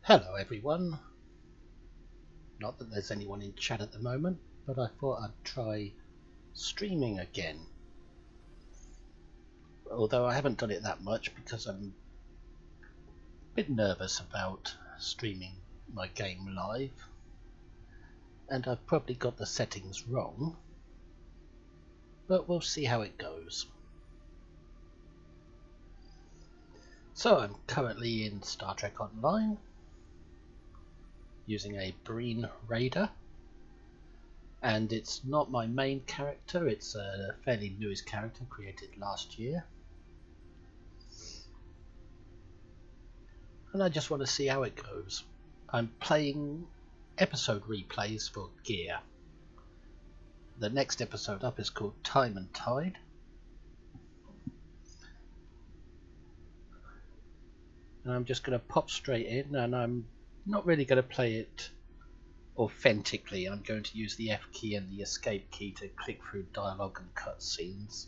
Hello everyone. Not that there's anyone in chat at the moment, but I thought I'd try streaming again. Although I haven't done it that much because I'm a bit nervous about streaming my game live. And I've probably got the settings wrong. But we'll see how it goes. So I'm currently in Star Trek Online, using a Breen Raider. And it's not my main character, it's a fairly newish character created last year. And I just want to see how it goes. I'm playing episode replays for Gear. The next episode up is called Time and Tide. And I'm just going to pop straight in, and I'm not really going to play it authentically. I'm going to use the F key and the escape key to click through dialogue and cutscenes.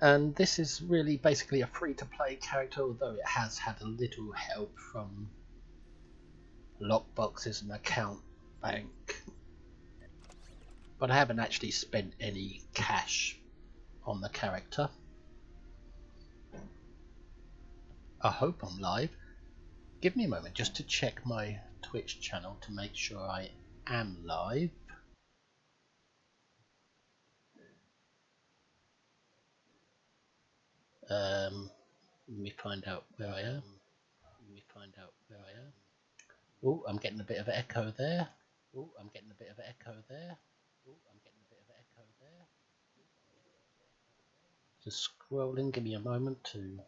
And this is really basically a free-to-play character, although it has had a little help from lockboxes and account bank. But I haven't actually spent any cash on the character. I hope I'm live. Give me a moment just to check my Twitch channel to make sure I am live. Let me find out where I am. Oh, I'm getting a bit of an echo there. Just scrolling, give me a moment to.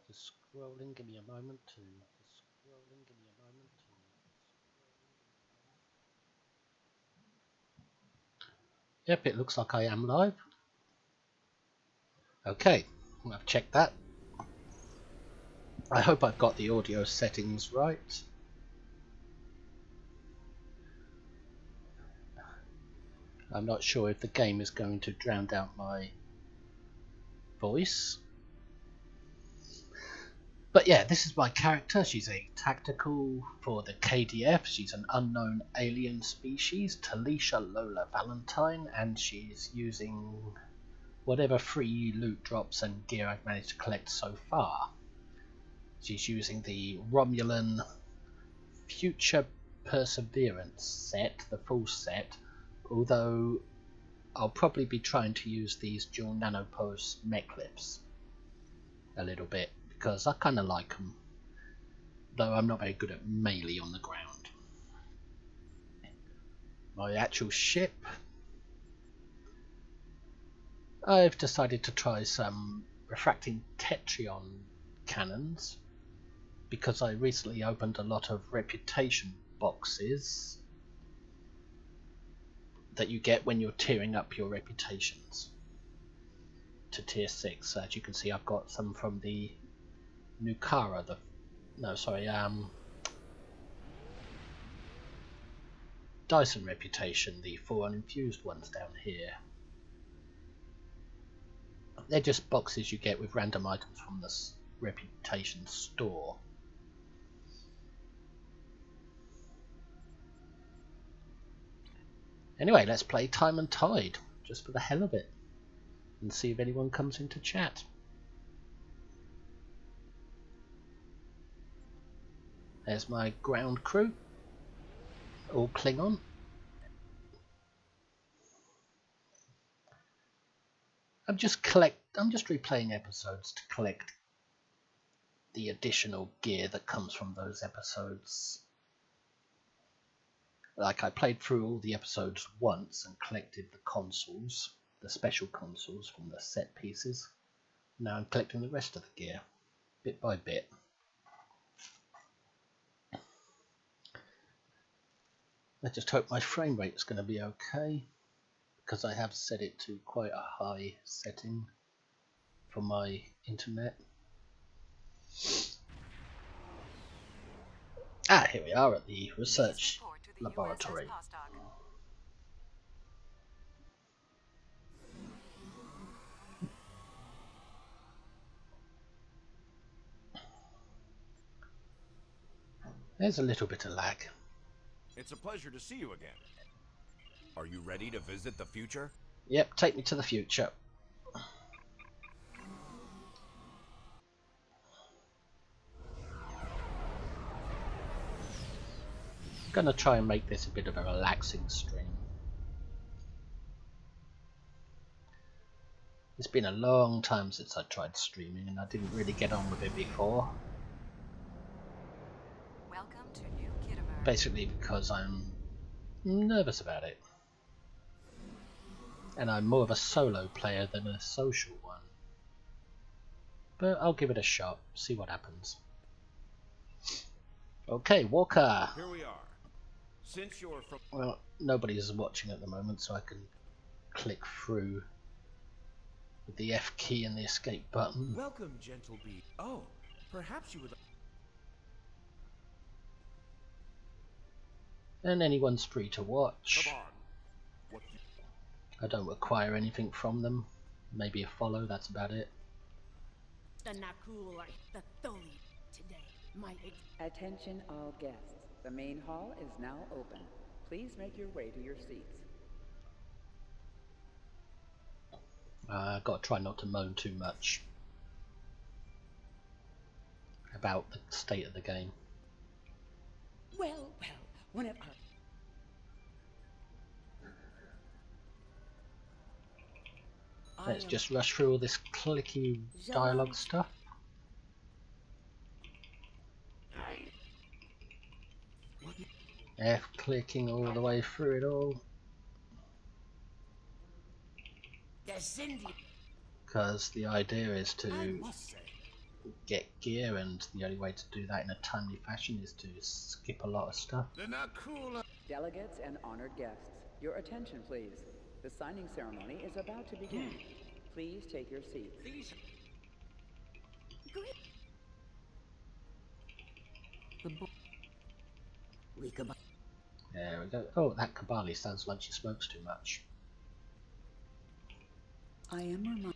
Yep, it looks like I am live. Okay, I've checked that. I hope I've got the audio settings right. I'm not sure if the game is going to drown out my voice. But yeah, this is my character. She's a tactical for the KDF. She's an unknown alien species, Talisha Lola Valentine, and she's using whatever free loot drops and gear I've managed to collect so far. She's using the Romulan Future Perseverance set, the full set, although I'll probably be trying to use these dual nanopose mechlips a little bit, because I kind of like them, though I'm not very good at melee on the ground. My actual ship, I've decided to try some refracting Tetrion cannons, because I recently opened a lot of reputation boxes that you get when you're tiering up your reputations to tier 6. As you can see, I've got some from the Nukara, Dyson reputation, the 4 uninfused ones down here. They're just boxes you get with random items from the reputation store. Anyway, let's play Time and Tide, just for the hell of it, and see if anyone comes into chat. There's my ground crew, all Klingon. I'm just replaying episodes to collect the additional gear that comes from those episodes. Like, I played through all the episodes once and collected the consoles, the special consoles from the set pieces. Now I'm collecting the rest of the gear, bit by bit. I just hope my frame rate is going to be okay, because I have set it to quite a high setting for my internet. Ah, here we are at the research laboratory. There's a little bit of lag. It's a pleasure to see you again. Are you ready to visit the future? Yep, take me to the future. Gonna try and make this a bit of a relaxing stream. It's been a long time since I tried streaming and I didn't really get on with it before. Welcome to New Kittimer. Basically because I'm nervous about it. And I'm more of a solo player than a social one. But I'll give it a shot, see what happens. Okay, Walker! Here we are. Since you're from... Well, nobody's watching at the moment, so I can click through with the F key and the escape button. Welcome, gentle bee. Oh, perhaps you would... And anyone's free to watch. Come on. What you... I don't require anything from them. Maybe a follow, that's about it. The Nakul, the Tholi today. My Attention all guests. The main hall is now open. Please make your way to your seats. I've got to try not to moan too much about the state of the game. well, one of our... Let's just rush through all this clicky dialogue stuff. F clicking all the way through it all. Because the idea is to get gear, and the only way to do that in a timely fashion is to skip a lot of stuff. Delegates and honored guests, your attention please. The signing ceremony is about to begin. Please take your seats. There we go. Oh, that Kabali sounds like she smokes too much. I am reminded.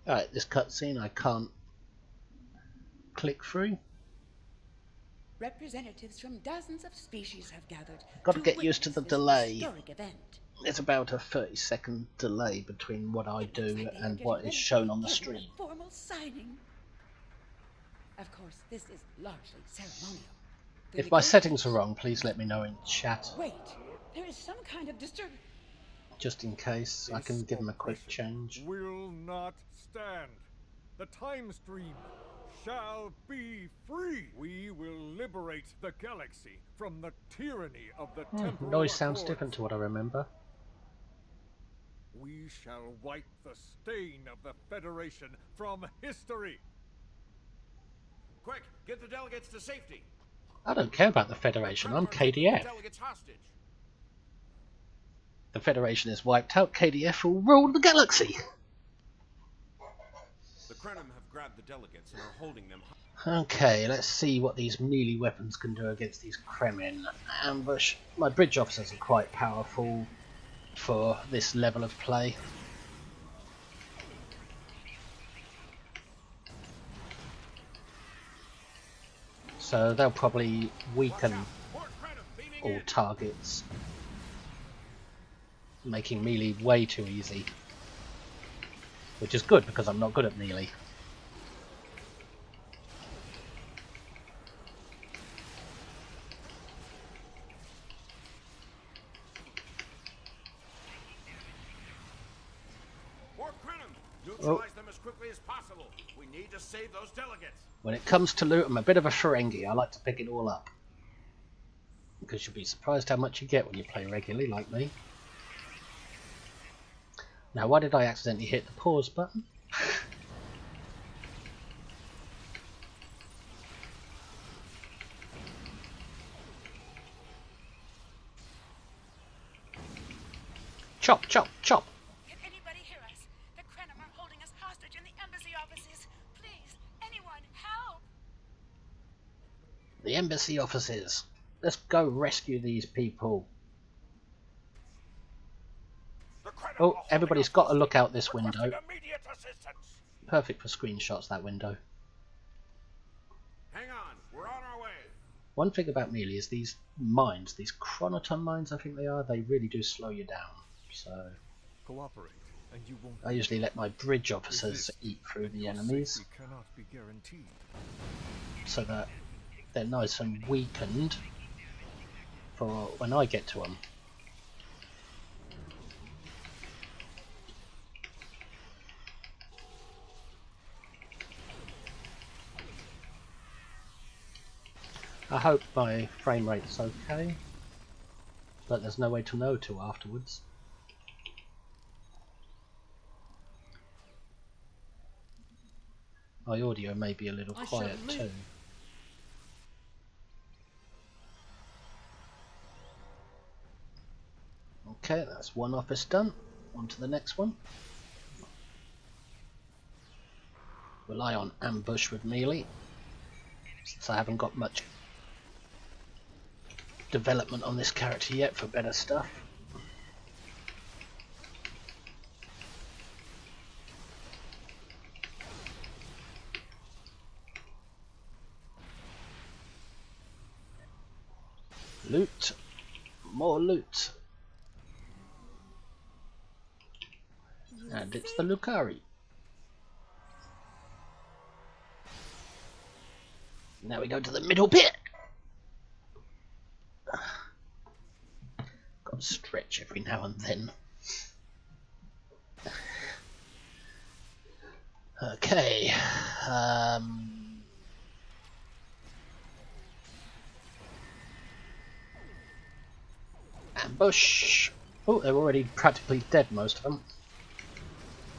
Alright, this cutscene I can't click through. Representatives from dozens of species have gathered. Got to get used to the witness this delay. historic event. There's about a 30-second delay between what I do and what is shown on the stream. Formal signing. Of course, this is largely ceremonial. If my settings are wrong, please let me know in chat, Wait, there is some kind of disturbance. just in case I can give them a quick change. Will not stand. The time stream shall be free. We will liberate the galaxy from the tyranny of the temporal Noise sounds accords. different to what I remember. We shall wipe the stain of the Federation from history. Quick, get the delegates to safety. I don't care about the Federation, I'm KDF. Delegates hostage. The Federation is wiped out, KDF will rule the galaxy! The Krenim have grabbed the delegates and are holding them. Okay, let's see what these melee weapons can do against these Kremin. Ambush. My bridge officers are quite powerful for this level of play. So they'll probably weaken all targets, making melee way too easy. Which is good because I'm not good at melee. Neutralize them as quickly as possible. We need to save those delegates. When it comes to loot, I'm a bit of a Ferengi. I like to pick it all up. Because you'll be surprised how much you get when you play regularly, like me. Now, why did I accidentally hit the pause button? Chop, chop, chop! Can anybody hear us? The Krenim are holding us hostage in the embassy offices. Please, anyone, help! The embassy offices. Let's go rescue these people. Oh, everybody's got to look out this window. Immediate assistance. perfect for screenshots, that window. Hang on, we're on our way. One thing about Melee is these mines, these chronoton mines I think they are, they really do slow you down. So Cooperate, and you won't. I usually let my bridge officers eat through the enemies Cannot be guaranteed. so that they're nice and weakened for when I get to them. I hope my frame rate's okay, but there's no way to know till afterwards. My audio may be a little quiet too. Okay, that's one office done. On to the next one. Rely on ambush with melee, since I haven't got much development on this character yet for better stuff. Loot. More loot. And it's the Lucari. Now we go to the middle pit. Got to stretch every now and then. Okay. Ambush. Oh, they're already practically dead, most of them.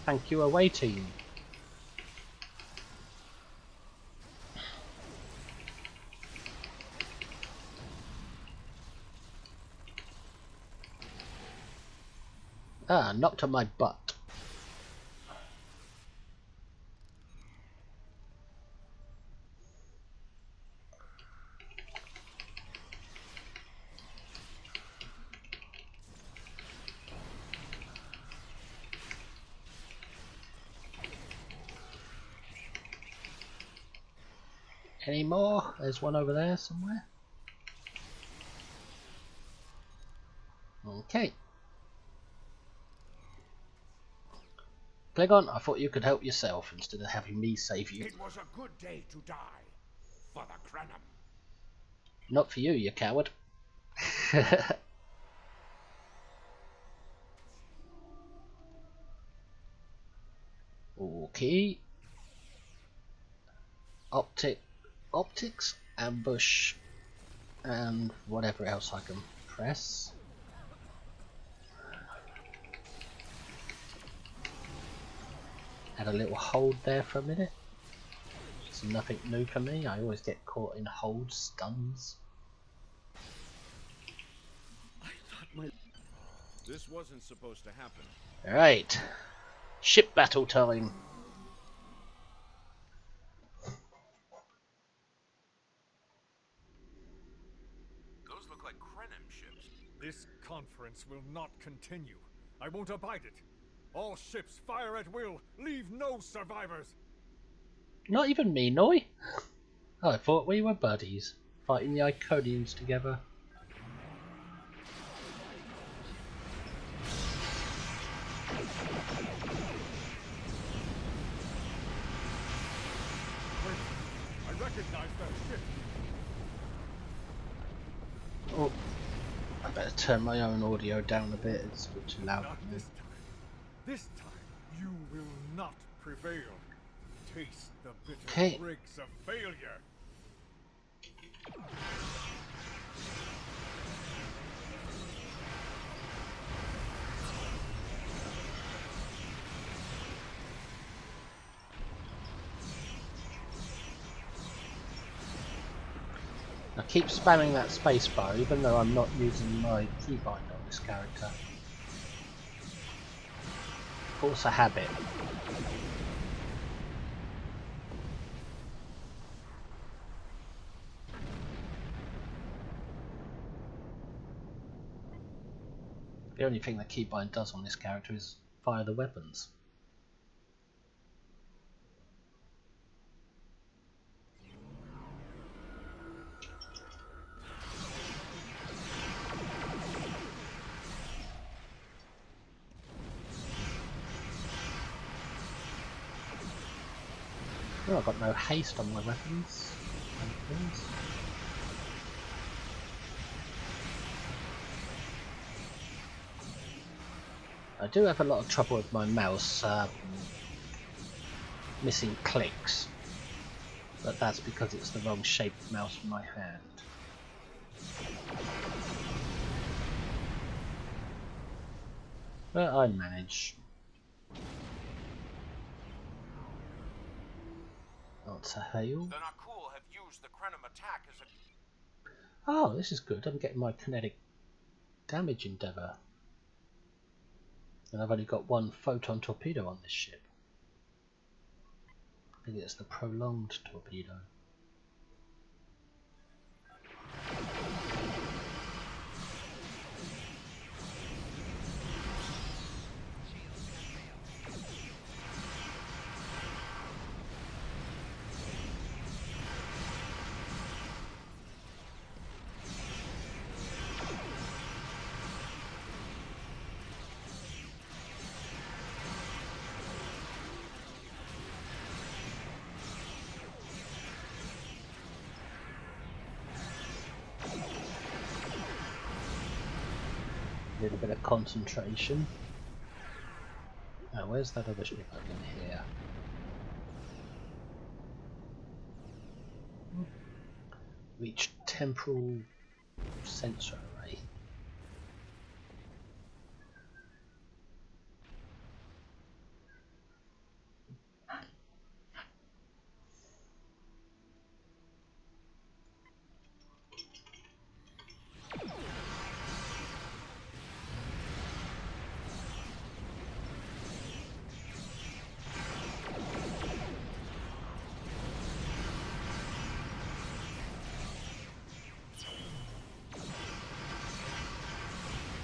Thank you, away team. Ah, knocked on my butt. Any more? There's one over there somewhere. Okay. Clegon, I thought you could help yourself instead of having me save you. It was a good day to die for the Krenim. Not for you, you coward. Okay. Optics, ambush, and whatever else I can press. Had a little hold there for a minute. It's nothing new for me. I always get caught in hold stuns. This wasn't supposed to happen. Alright. Ship battle time. Those look like Krenim ships. This conference will not continue. I won't abide it. All ships fire at will. Leave no survivors. Not even me, Noi. I thought we were buddies, fighting the Iconians together. I recognize that ship. Oh, I better turn my own audio down a bit. It's a bit too loud. Not this time. This time, you will not prevail. Taste the bitter dregs of failure. I keep spamming that spacebar even though I'm not using my keybind on this character. Force a habit. The only thing the keybind does on this character is fire the weapons. Oh, I've got no haste on my weapons. I do have a lot of trouble with my mouse missing clicks, but that's because it's the wrong shaped mouse for my hand. But I manage. That's a hail. The Nakul have used the Krenim attack as a... Oh, this is good. I'm getting my kinetic damage endeavour. And I've only got one photon torpedo on this ship. I think it's the prolonged torpedo. A little bit of concentration. Now, where's that other ship I can hear? Reach temporal sensor array.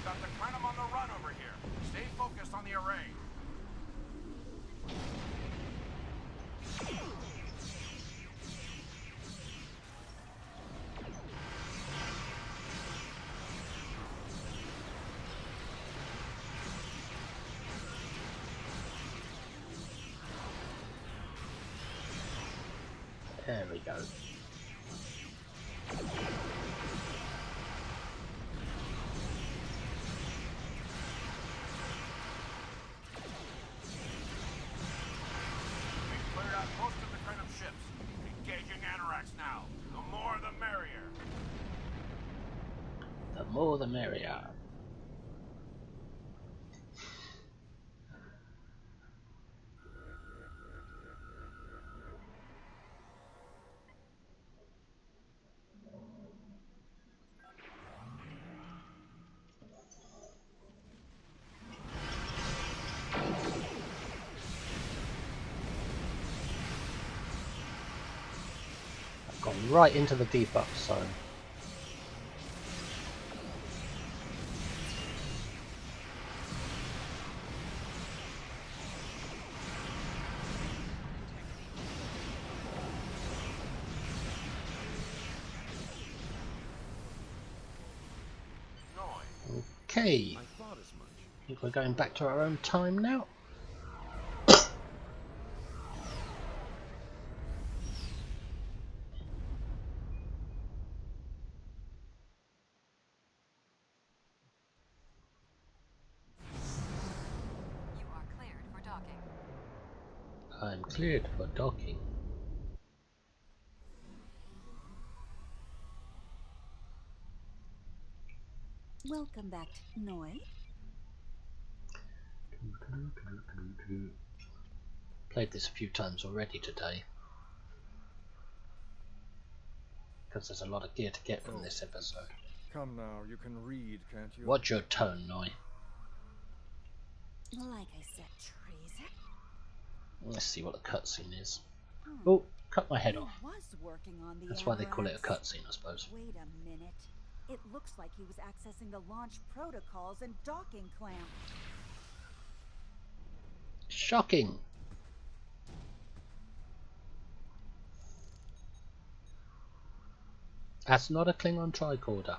Got the Krenim on the run over here. Stay focused on the array. There we go. We've cleared out most of the Krenim ships. Engaging Anoraks now. The more the merrier. The more the merrier. I've gone right into the debuff zone. Okay, I thought as much. I think we're going back to our own time now. You are cleared for docking. I'm cleared for docking. Welcome back, Noi. Played this a few times already today. Because there's a lot of gear to get from this episode. Come now, you can read, can't you? What's your tone, Noi? Like I said, treason. Let's see what the cutscene is. Oh, cut my head He off. was working on the That's why they call it a Anoraks. cutscene, I suppose. Wait a minute. It looks like he was accessing the launch protocols and docking clamp. Shocking! That's not a Klingon tricorder.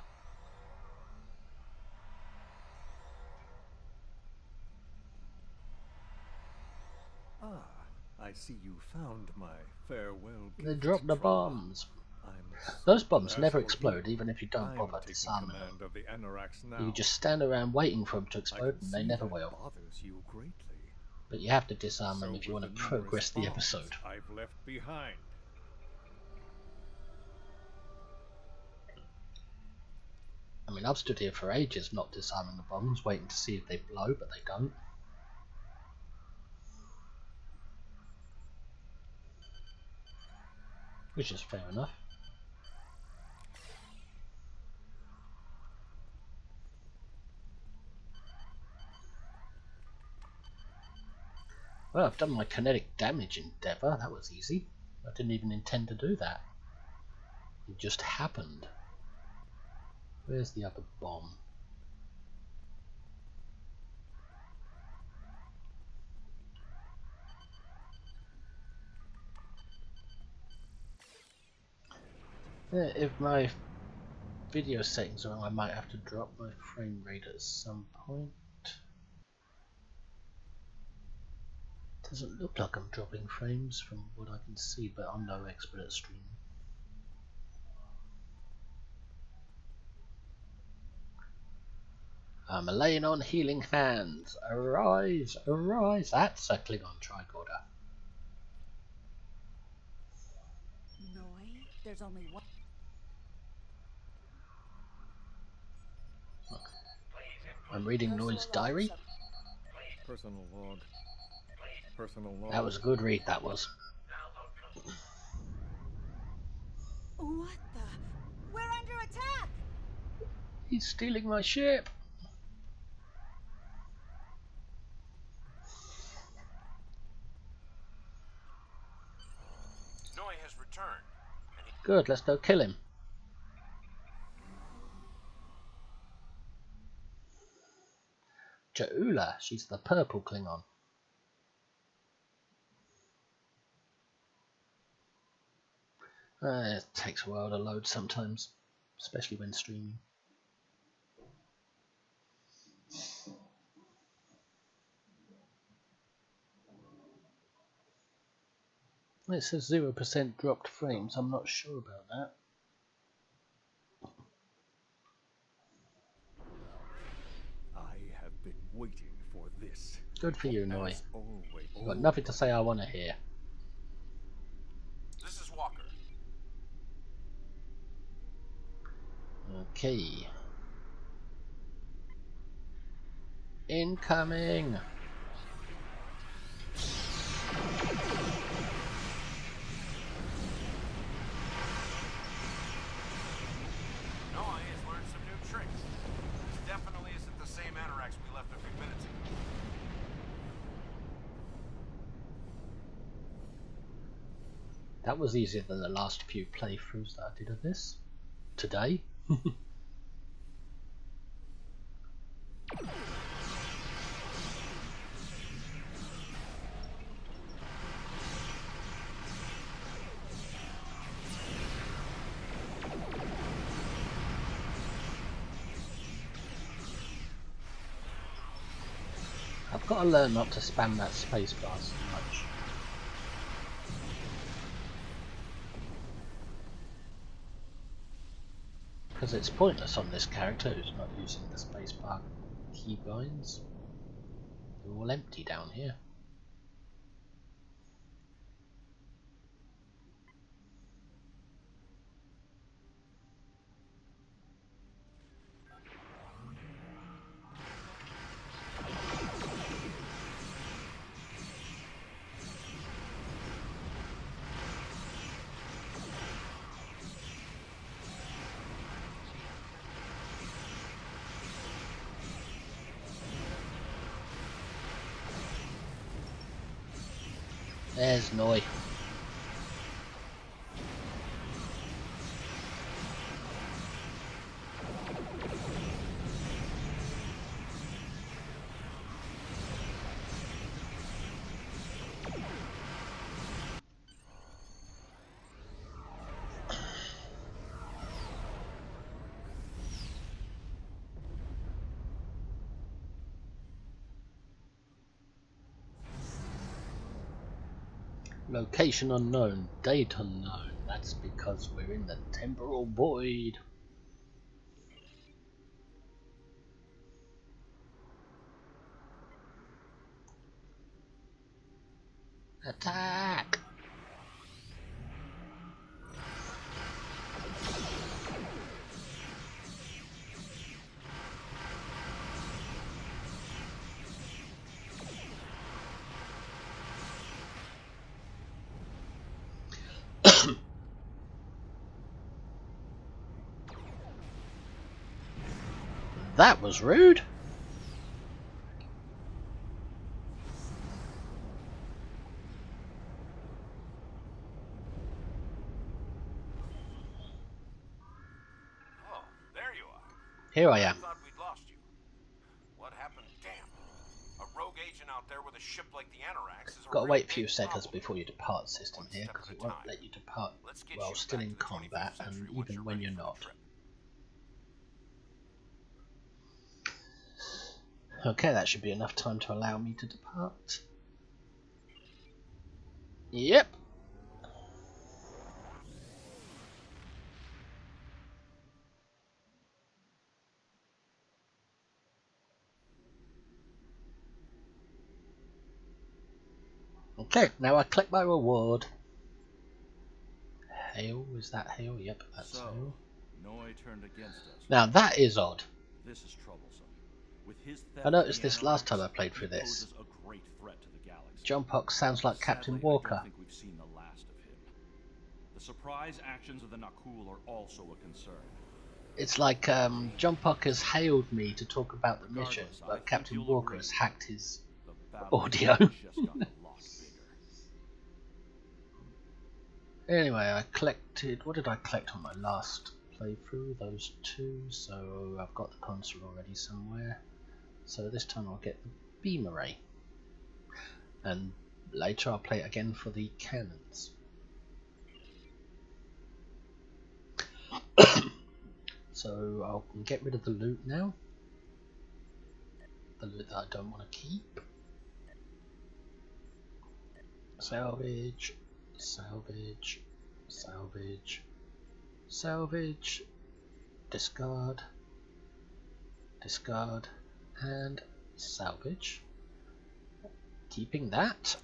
Ah, I I see you found my farewell They gift, drop the Trauma. bombs. I'm Those certain, bombs as never for explode, you, even if you don't I'm bother taking disarming them. command of the Anorax now. You just stand around waiting for them to I explode, can and they see never that will. bothers you greatly. But you have to disarm them So if you with want to the numerous progress the bombs episode. I've left behind. I mean, I've stood here for ages not disarming the bombs, waiting to see if they blow, but they don't. Which is fair enough. Well, I've done my kinetic damage endeavour. That was easy. I didn't even intend to do that. It just happened. Where's the other bomb? Yeah, if my video settings are wrong, I might have to drop my frame rate at some point. Doesn't look like I'm dropping frames from what I can see, but I'm no expert at streaming. I'm laying on healing hands. Arise, arise. That's a Klingon tricorder. Noi, there's only one. I'm reading Noi's diary. Personal log. Personal log. That was a good read, that was. What the? We're under attack! He's stealing my ship. Noi has returned. And he Good, let's go kill him. Ja'ula, she's the purple Klingon. It takes a while to load sometimes, especially when streaming. It says 0% dropped frames. I'm not sure about that. I have been waiting for this. Good for you, Noi. As always. You've got nothing to say I want to hear. This is Walker. Okay. Incoming! Noi has learned some new tricks. This definitely isn't the same Anorax we left a few minutes ago. That was easier than the last few playthroughs that I did of this. Today. I've got to learn not to spam that spacebar so much. Because it's pointless on this character who's not using the spacebar keybinds. They're all empty down here. There's Noi. Location unknown, date unknown. That's because we're in the temporal void. Attack! That was rude. Oh, there you are. Here I am. thought we'd lost you. What happened? Damn. A rogue agent out there with a ship like the Anorax is a Got to real wait a few big seconds problem. before you depart system One here, step because at it a won't time. let you depart Let's get while you still back in to the combat 21st and century once even you're when ready you're for the not. trip. Okay, that should be enough time to allow me to depart. Yep. Okay, now I collect my reward. Hail, is that hail? Yep, that's hail. Noi turned against us. Now that is odd. This is troublesome. With his theft I noticed of the this last Anorax, time I played through he this. poses a great threat to the galaxy. John Pox sounds like Captain Sadly, Walker. I don't think we've seen the last of him. The surprise actions of the Nakul are also a concern. It's like John Pock has hailed me to talk about the mission, Regardless, I but think Captain you'll Walker agree. has hacked his The battle audio. has just gotten a lot bigger. Anyway, I collected. What did I collect on my last playthrough? Those two. So I've got the console already somewhere. So this time I'll get the beam array, and later I'll play it again for the cannons. So I'll get rid of the loot now. The loot that I don't want to keep. Salvage, salvage, salvage, salvage, discard, discard, and salvage. Keeping that.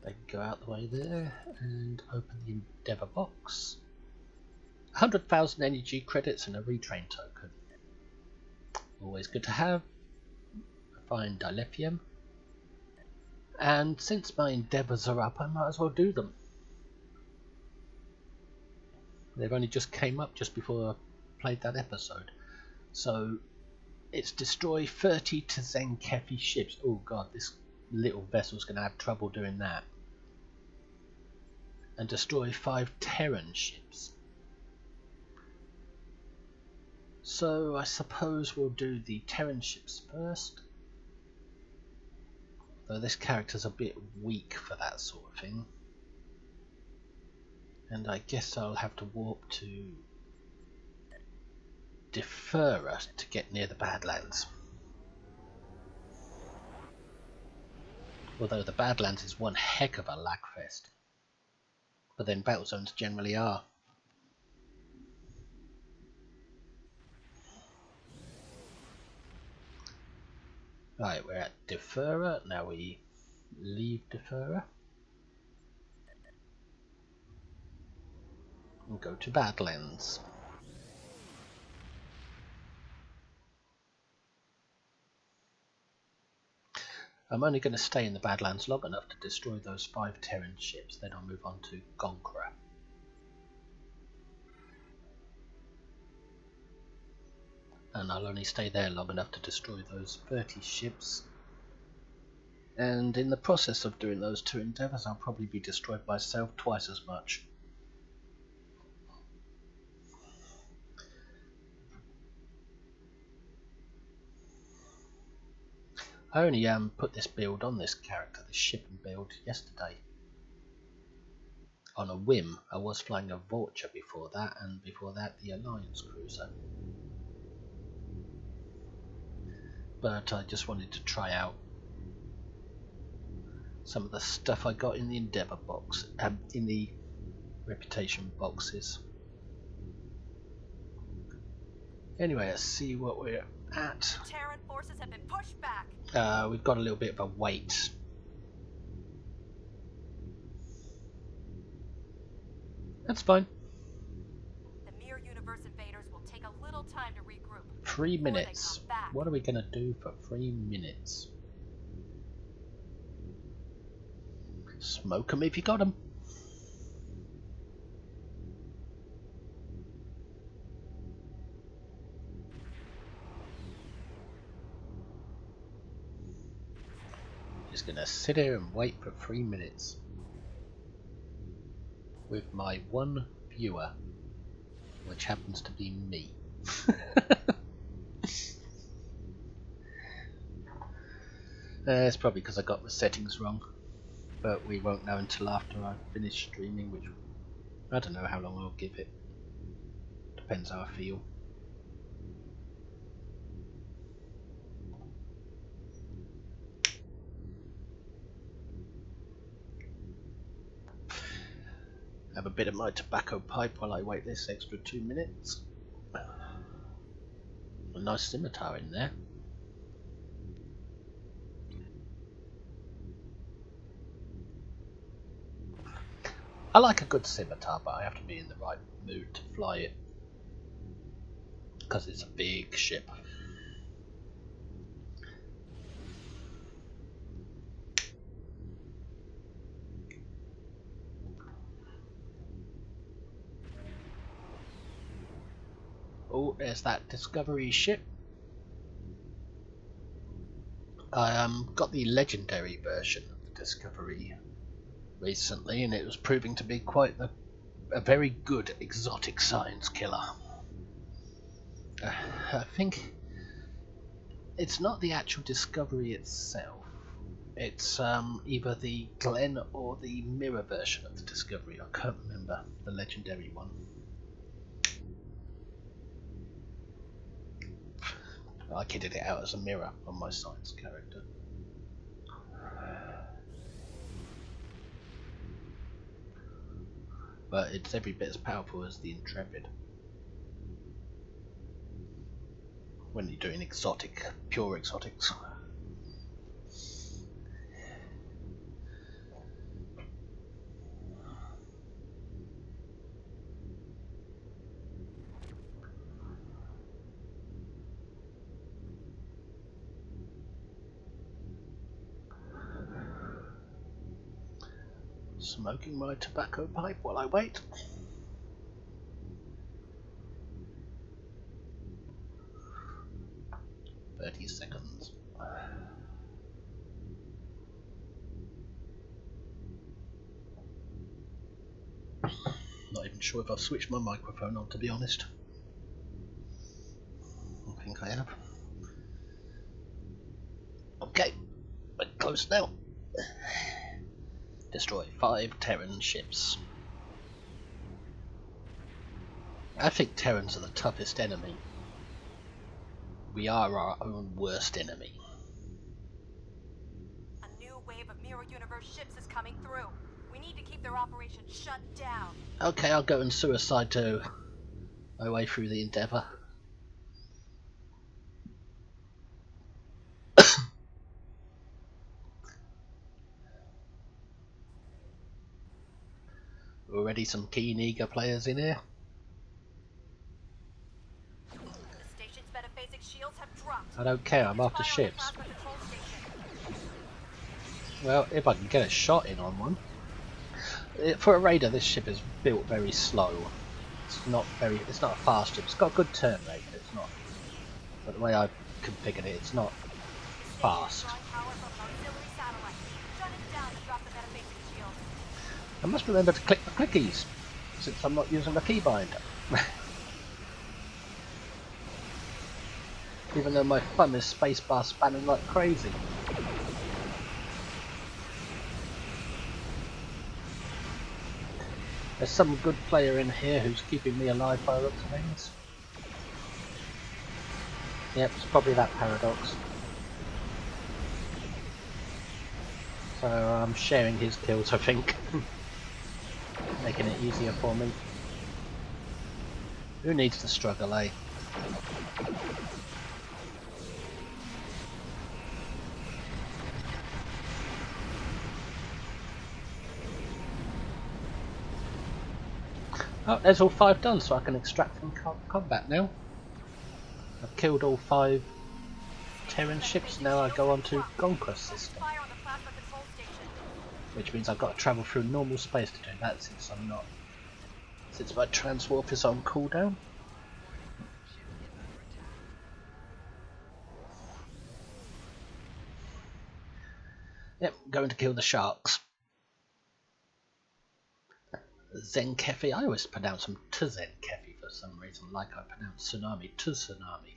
They can go out the way there and open the Endeavour box. 100,000 energy credits and a retrain token. Always good to have. Find dilithium. And since my endeavours are up, I might as well do them. They've only just came up just before I played that episode. So it's destroy 30 Tzenkethi ships. Oh god, this little vessel's going to have trouble doing that. And destroy 5 Terran ships. So I suppose we'll do the Terran ships first. Though this character's a bit weak for that sort of thing. And I guess I'll have to warp to Deferra to get near the Badlands. Although the Badlands is one heck of a lagfest. But then battle zones generally are. Right, we're at Deferra. Now we leave Deferra and go to Badlands. I'm only going to stay in the Badlands long enough to destroy those 5 Terran ships, then I'll move on to Gonkra. And I'll only stay there long enough to destroy those 30 ships. And in the process of doing those 2 endeavours, I'll probably be destroyed myself twice as much. I only put this build on this character, this shipping build, yesterday. On a whim. I was flying a Vulture before that, and before that the Alliance cruiser. But I just wanted to try out some of the stuff I got in the Endeavour box, in the Reputation boxes. Anyway, let's see what we're at. Terran forces have been pushed back. We've got a little bit of a wait. That's fine. The Mirror Universe invaders will take a little time to regroup. 3 before they minutes. come back. What are we going to do for 3 minutes? Smoke 'em if you got 'em. Just gonna sit here and wait for 3 minutes with my one viewer, which happens to be me. It's probably because I got the settings wrong, but we won't know until after I finish streaming, which I don't know how long I'll give it. Depends how I feel. Have a bit of my tobacco pipe while I wait this extra 2 minutes. A nice scimitar in there. I like a good scimitar, but I have to be in the right mood to fly it, because it's a big ship. Oh, there's that Discovery ship. I got the legendary version of the Discovery recently, and it was proving to be quite a very good exotic science killer. I think it's not the actual Discovery itself. It's either the Glenn or the Mirror version of the Discovery. I can't remember the legendary one. I kitted it out as a mirror on my science character. But it's every bit as powerful as the Intrepid when you're doing exotic, pure exotics. Smoking my tobacco pipe while I wait. "30 seconds. Not even sure if I've switched my microphone on, to be honest. I think I have. Okay, we're close now. Destroy 5 Terran ships. I think Terrans are the toughest enemy. We are our own worst enemy. A new wave of Mirror Universe ships is coming through. We need to keep their operation shut down. Okay, I'll go and suicide to my way through the Endeavour. Already some keen, eager players in here. The station's metaphasic shields have dropped. I don't care, I'm after Fire on the ships. plasma control station. Well, if I can get a shot in on one. For a raider, this ship is built very slow. It's not a fast ship. It's got a good turn rate, but it's not. But the way I've configured it, it's not fast. Drawing power from an auxiliary satellite. Shut it down to drop the metaphasic shield. I must remember to click the clickies, since I'm not using the keybinder. Even though my thumb is spacebar spanning like crazy. There's some good player in here who's keeping me alive by the looks of things. Yep, it's probably that Paradox. So I'm sharing his kills, I think. Making it easier for me. Who needs to struggle, eh? Oh, there's all 5 done, so I can extract from combat now. I've killed all 5 Terran ships, now I go on to Conquest system. Fire on the plasma control station. Which means I've got to travel through normal space to do that since my transwarp is on cooldown. Yep, going to kill the sharks. Zenkefi, I always pronounce them Tzenkefi for some reason, like I pronounce tsunami to tsunami.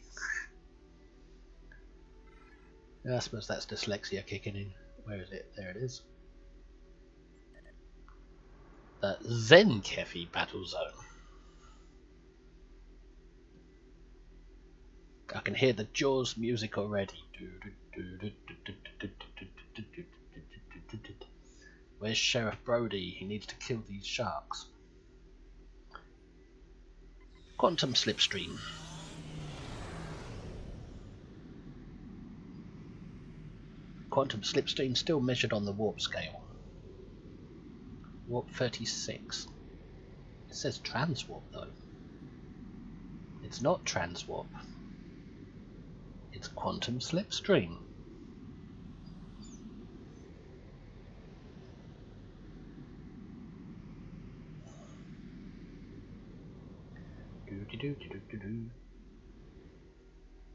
Yeah, I suppose that's dyslexia kicking in. Where is it? There it is. The Zenkefi battle zone. I can hear the Jaws music already. Where's Sheriff Brody? He needs to kill these sharks. Quantum slipstream. Quantum slipstream still measured on the warp scale. Warp 36. It says transwarp though. It's not transwarp. It's quantum slipstream.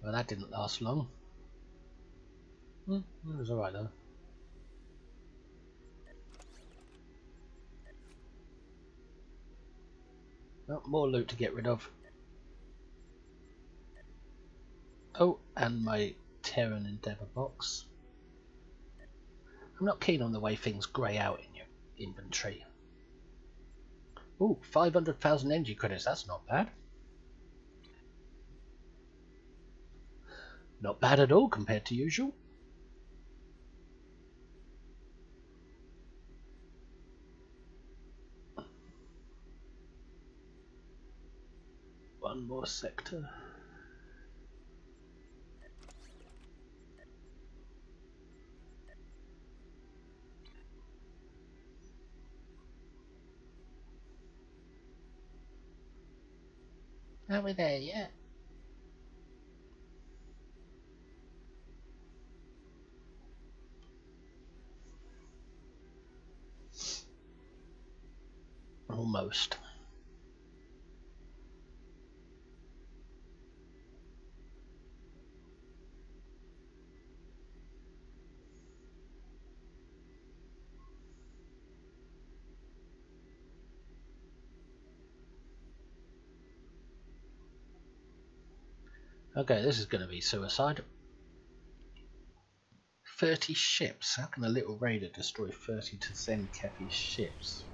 Well, that didn't last long. It was alright though. Oh, more loot to get rid of. Oh, and my Terran Endeavour box. I'm not keen on the way things grey out in your inventory. Ooh, 500,000 energy credits, that's not bad. Not bad at all compared to usual. One more sector. Are we there yet? Almost. Okay, this is going to be suicide. 30 ships. How can a little raider destroy 30 Zenkefi ships?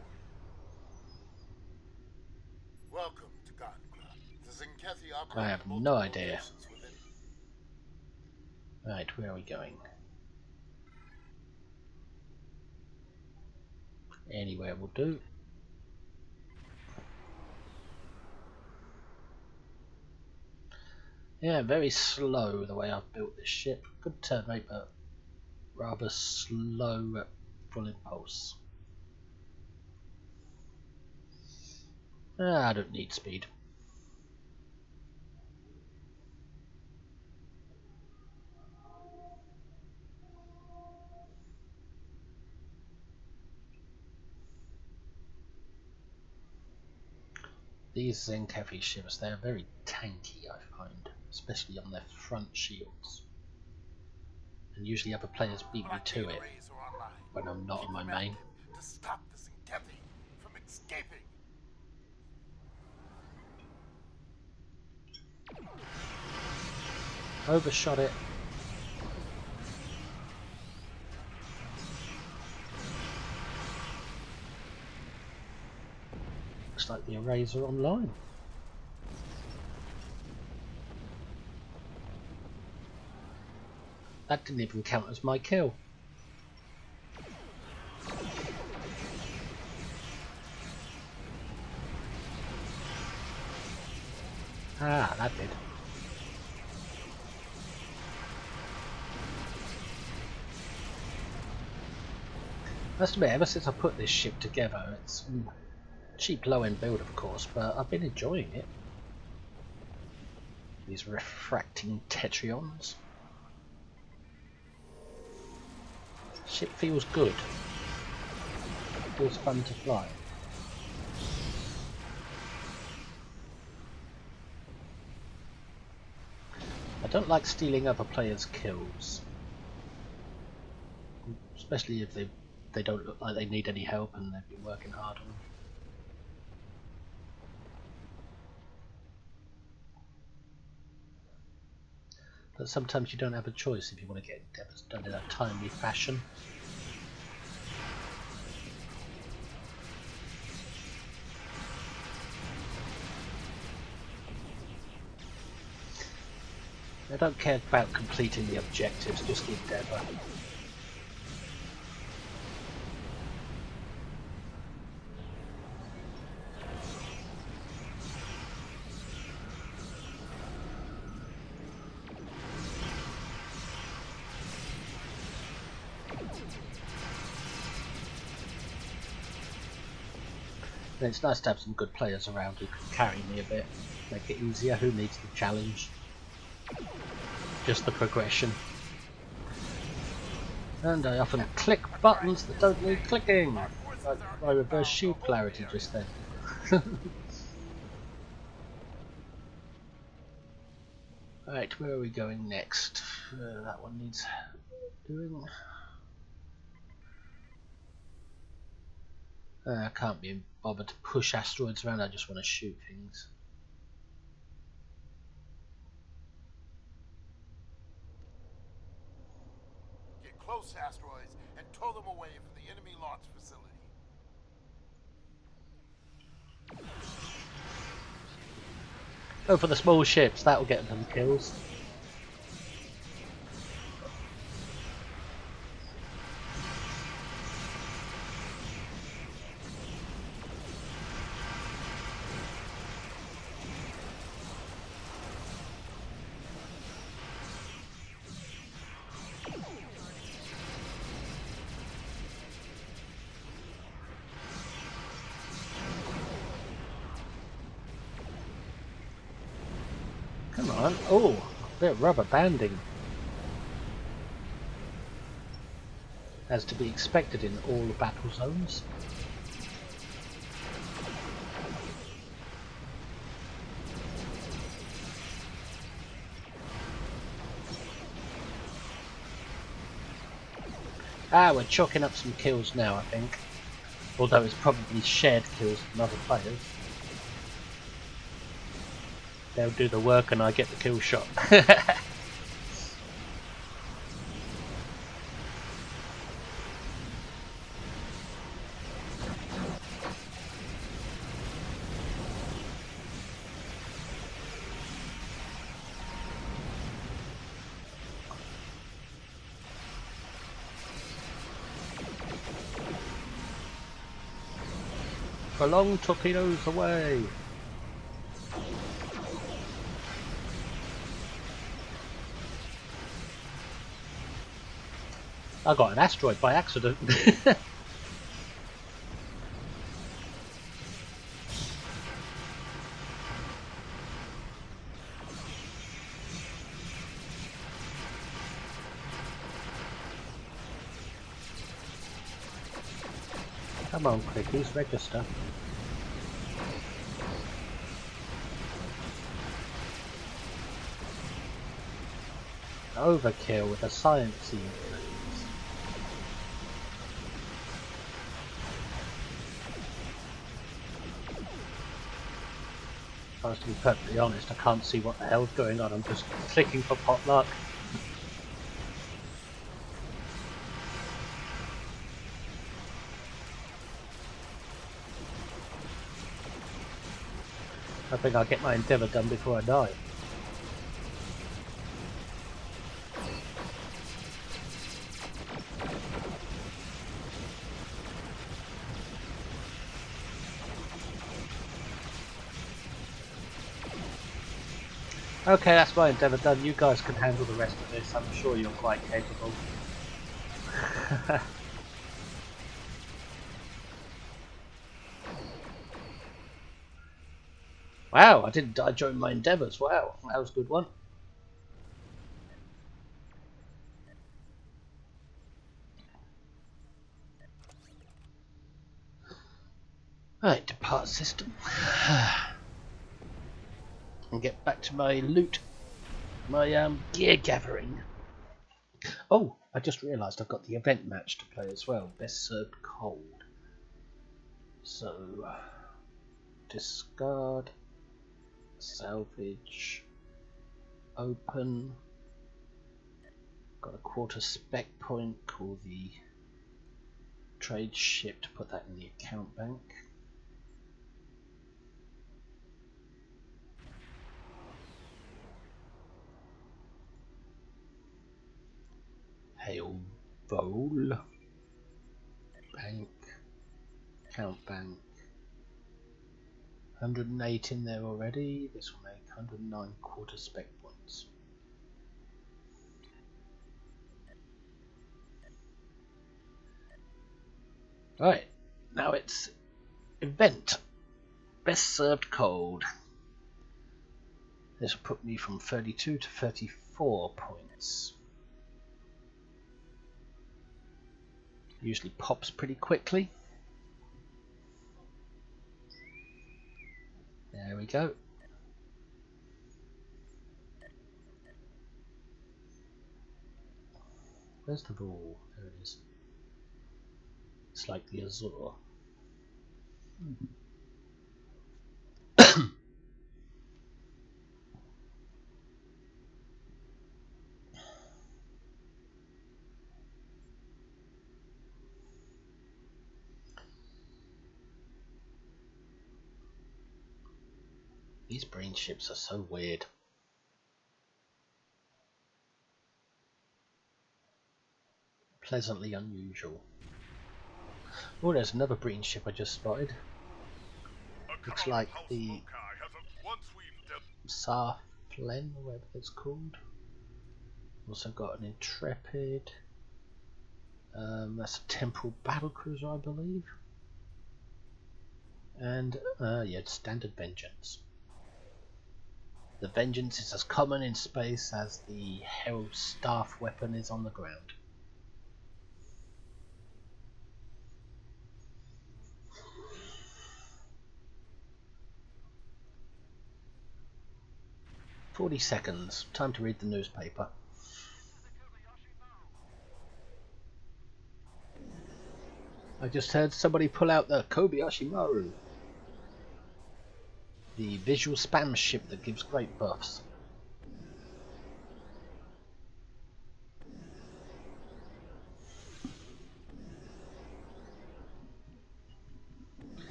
Welcome to Garden Club. The Zenkefi I operate have no multiple idea. locations within. Right, where are we going? Anywhere will do. Yeah, very slow the way I've built this ship. Good turn rate, but rather slow at full impulse. I don't need speed. These Zenkefi ships, they're very tanky, I find, especially on their front shields. And usually other players beat me to it when I'm not on my main. To stop the Zenkefi from escaping. Overshot it. Looks like the arrays are online. That didn't even count as my kill. Ah, that did. Must admit, ever since I put this ship together, it's cheap low-end build of course, but I've been enjoying it. These refracting tetrions. Ship feels good. Feels fun to fly. I don't like stealing other players' kills. Especially if they don't look like they need any help and they've been working hard on them. But sometimes you don't have a choice if you want to get endeavours done in a timely fashion. I don't care about completing the objectives, just the endeavour. And it's nice to have some good players around who can carry me a bit, make it easier. Who needs the challenge? Just the progression. And I often click buttons that don't need clicking. I reverse shield polarity just then. Right, where are we going next? That one needs doing. I can't be bothered to push asteroids around, I just want to shoot things. Get close to asteroids and tow them away from the enemy launch facility. Go for the small ships, that'll get them kills. Come on. Oh, a bit of rubber banding. As to be expected in all the battle zones. Ah, we're chalking up some kills now, I think. Although it's probably shared kills from other players. They'll do the work and I get the kill shot. Prolonged torpedoes away! I got an asteroid by accident. Come on, quickies, register. Overkill with a sciencey. If I was to be perfectly honest, I can't see what the hell's going on. I'm just clicking for potluck. I think I'll get my endeavour done before I die. Okay, that's my endeavour done. You guys can handle the rest of this. I'm sure you're quite capable. Wow, I didn't die during my endeavours. Wow, that was a good one. Right, depart system. And get back to my loot. My gear gathering. Oh, I just realised I've got the event match to play as well. Best served cold. So, discard, salvage, open. Got a quarter spec point. Call the trade ship to put that in the account bank. Hail Vol. Bank. Account bank. 108 in there already. This will make 109 quarter spec points. Right, now it's event. Best served cold. This will put me from 32 to 34 points. Usually pops pretty quickly. There we go. Where's the ball? There it is. It's like the Azure. These brain ships are so weird. Pleasantly unusual. Oh, there's another brain ship I just spotted. Looks like the Sarflen, or whatever it's called. Also got an Intrepid. That's a Temporal Battlecruiser, I believe. And yeah, Standard Vengeance. The Vengeance is as common in space as the Herald staff weapon is on the ground. "40 seconds. Time to read the newspaper." I just heard somebody pull out the Kobayashi Maru. The visual spam ship that gives great buffs.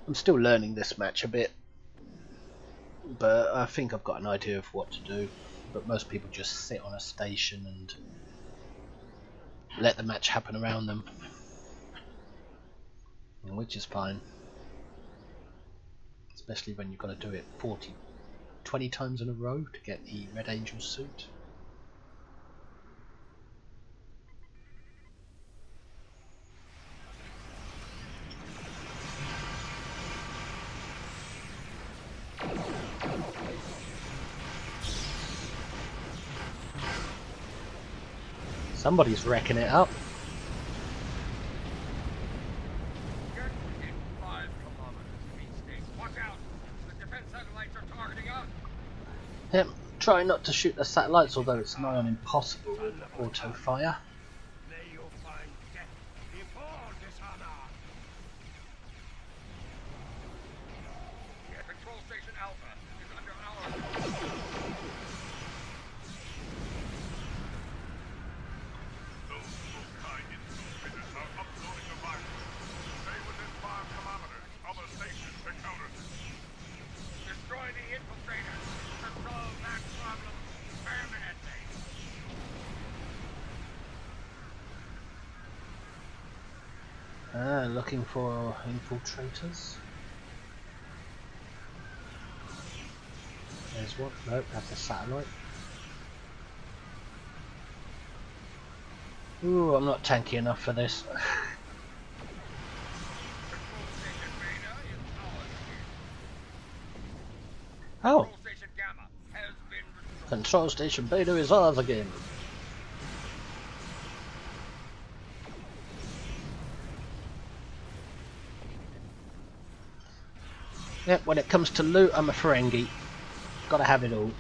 I'm still learning this match a bit, but I think I've got an idea of what to do. But most people just sit on a station and let the match happen around them, which is fine. Especially when you've got to do it 20 times in a row to get the Red Angel suit. Somebody's wrecking it up. Yep, try not to shoot the satellites, although it's nigh on impossible with auto fire. Looking for infiltrators. There's one. Nope, that's a satellite. Ooh, I'm not tanky enough for this. Oh! Control Station Beta is ours again! Yep, when it comes to loot, I'm a Ferengi. Gotta have it all.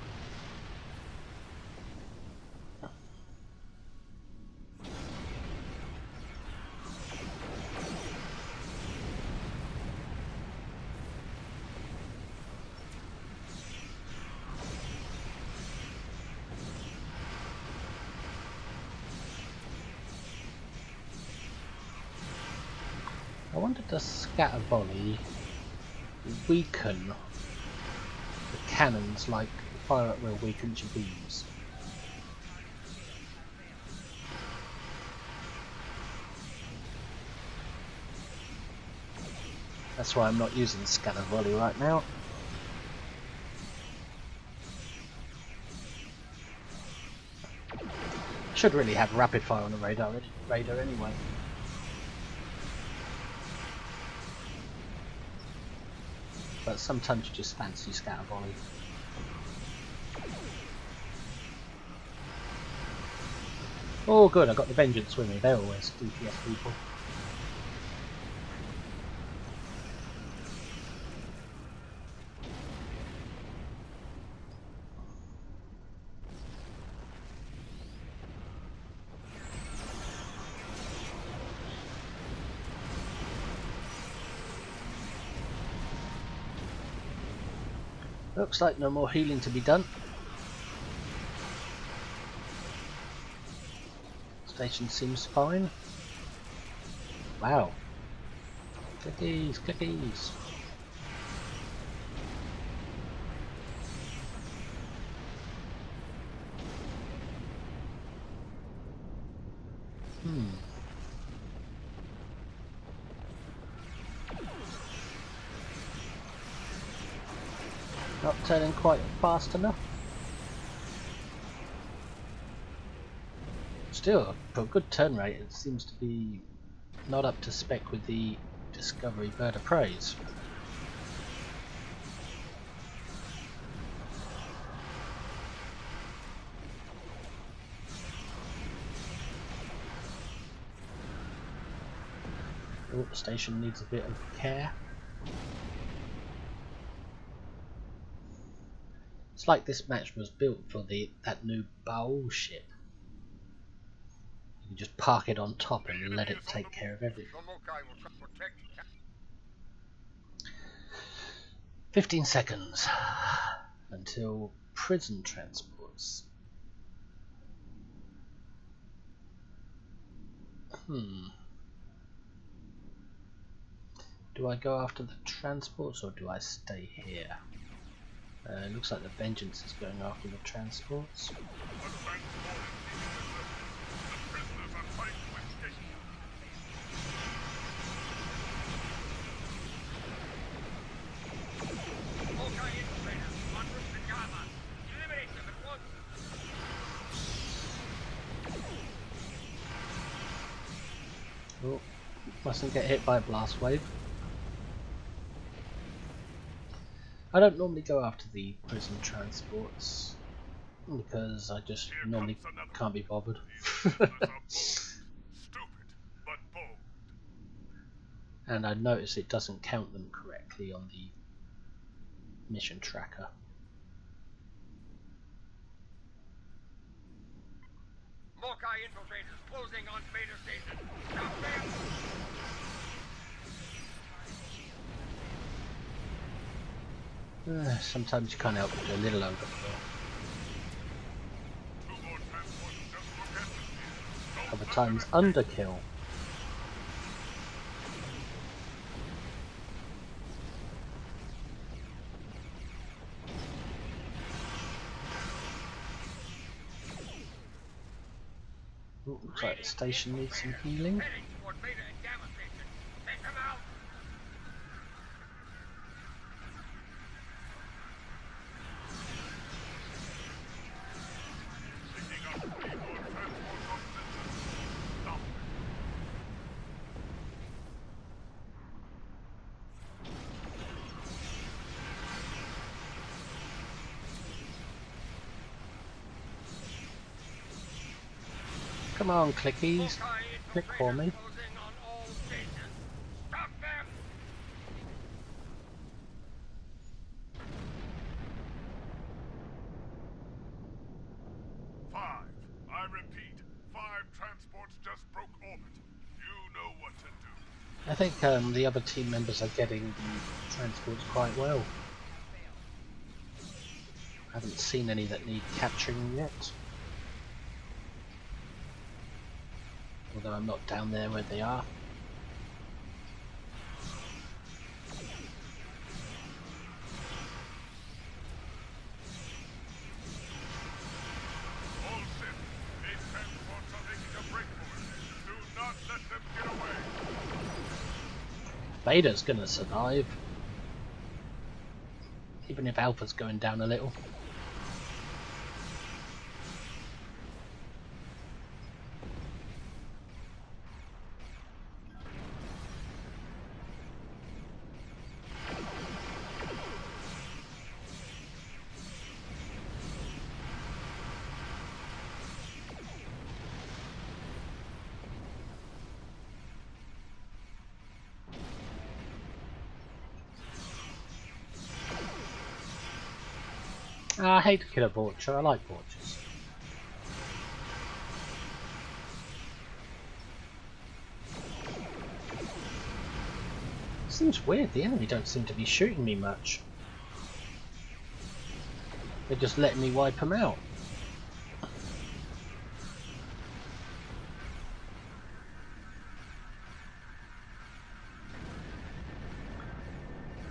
I wonder, does scatter volley weaken the cannons like fire at will weakens your beams? That's why I'm not using scatter volley right now. Should really have rapid fire on the radar anyway. But sometimes you just fancy scatter volley. Oh good, I got the Vengeance with me, they're always DPS people. Looks like no more healing to be done. Station seems fine. Wow. Clickies, clickies. Not turning quite fast enough. Still, for a good turn rate, it seems to be not up to spec with the Discovery Bird of Preys. Oh, the station needs a bit of care. It's like this match was built for that new Baul ship. You can just park it on top and let it take care of everything. 15 seconds until prison transports. Do I go after the transports or do I stay here? It looks like the Vengeance is going after the transports. Oh, mustn't get hit by a blast wave. I don't normally go after the prison transports because I just normally can't be bothered. And I notice it doesn't count them correctly on the mission tracker. Mokai infiltrators closing on Beta Station. Sometimes you can't help but do a little overkill. Other times underkill. Ooh, looks like the station needs some healing. Come on, clickies. Click for me. I repeat, 5 transports just broke orbit. You know what to do. I think the other team members are getting the transports quite well. I haven't seen any that need capturing yet. Although I'm not down there where they are. All ships, these transports are making a break for it. Do not let them get away. Beta's gonna survive. Even if Alpha's going down a little. I hate to kill a Vorcher, I like Vorchers. Seems weird, the enemy don't seem to be shooting me much. They're just letting me wipe them out.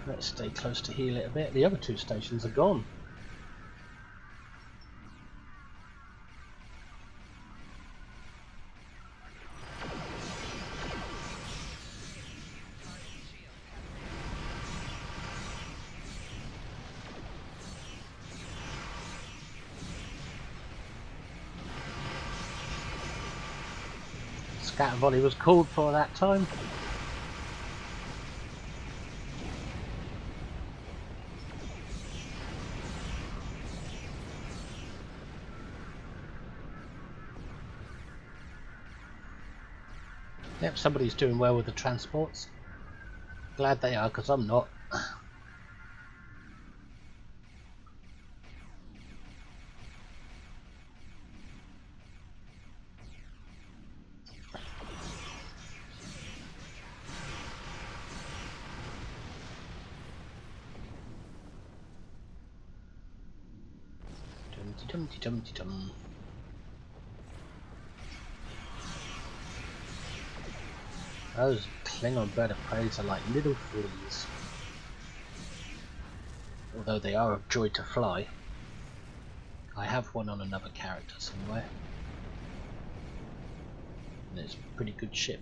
Let's stay close to heal it a bit. The other 2 stations are gone. Scatter volley was called for that time. Yep, somebody's doing well with the transports. Glad they are, because I'm not. Dum-de-dum-de-dum-de-dum. Those Klingon bird of prey are like little fleas. Although they are a joy to fly. I have one on another character somewhere. And it's a pretty good ship.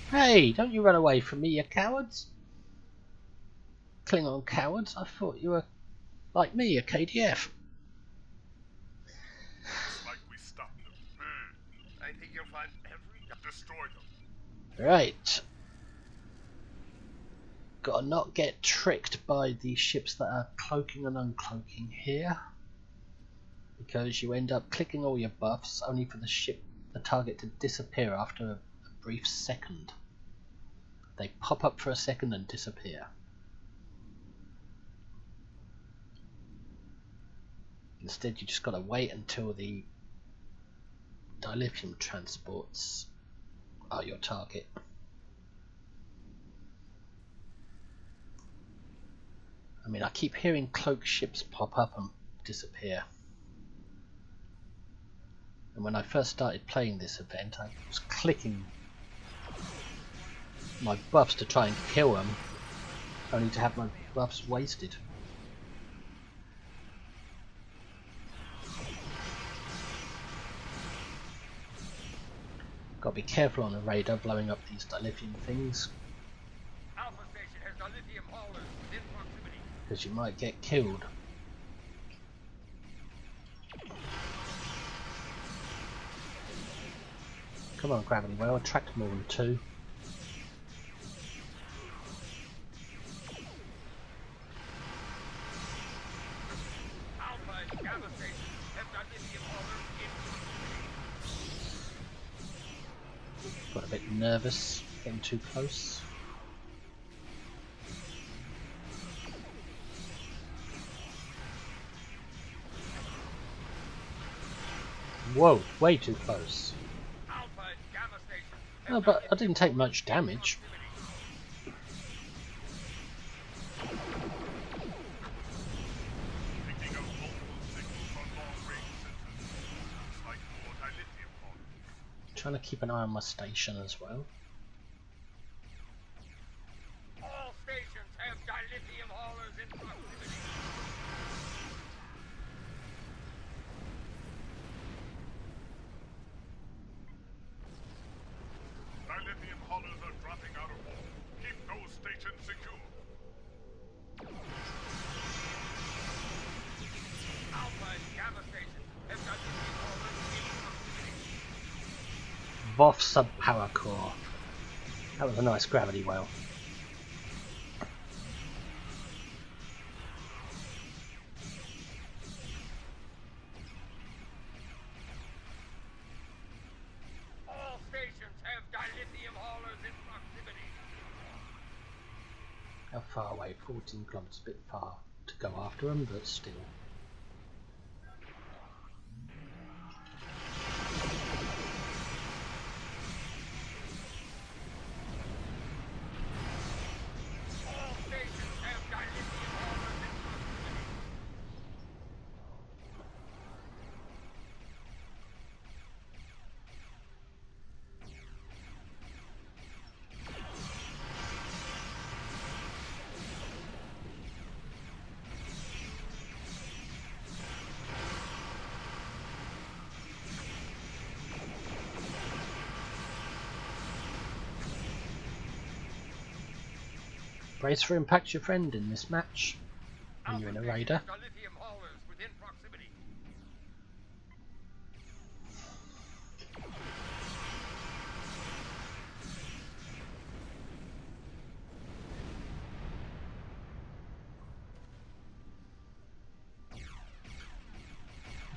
Hey, don't you run away from me, you cowards! Klingon cowards, I thought you were like me, a KDF. Like we stopped them. I think you'll find every... Destroy them. Right. Gotta not get tricked by the ships that are cloaking and uncloaking here. Because you end up clicking all your buffs only for the target to disappear after a brief second. They pop up for a second and disappear. Instead you just gotta wait until the dilithium transports are your target. I mean, I keep hearing cloak ships pop up and disappear. And when I first started playing this event, I was clicking my buffs to try and kill them, only to have my buffs wasted. Gotta be careful on a radar blowing up these dilithium things. Alpha Station has dilithium haulers within proximity. Because you might get killed. Come on, Gravity Well, attract more than 2. Got a bit nervous getting too close. Whoa, way too close. No, but I didn't take much damage. Trying to keep an eye on my station as well. All stations have dilithium haulers in proximity. Dilithium haulers are dropping out of war. Keep those stations secure. Alpha and Gamma stations have dilithium haulers in proximity. Voth sub-power core. That was a nice gravity well. All stations have dilithium haulers in proximity. How far away? 14 kilometers, a bit far to go after them, but still. All stations have dilithium haulers in proximity. Brace for impact your friend in this match when you're in a raider. Dilithium haulers within proximity.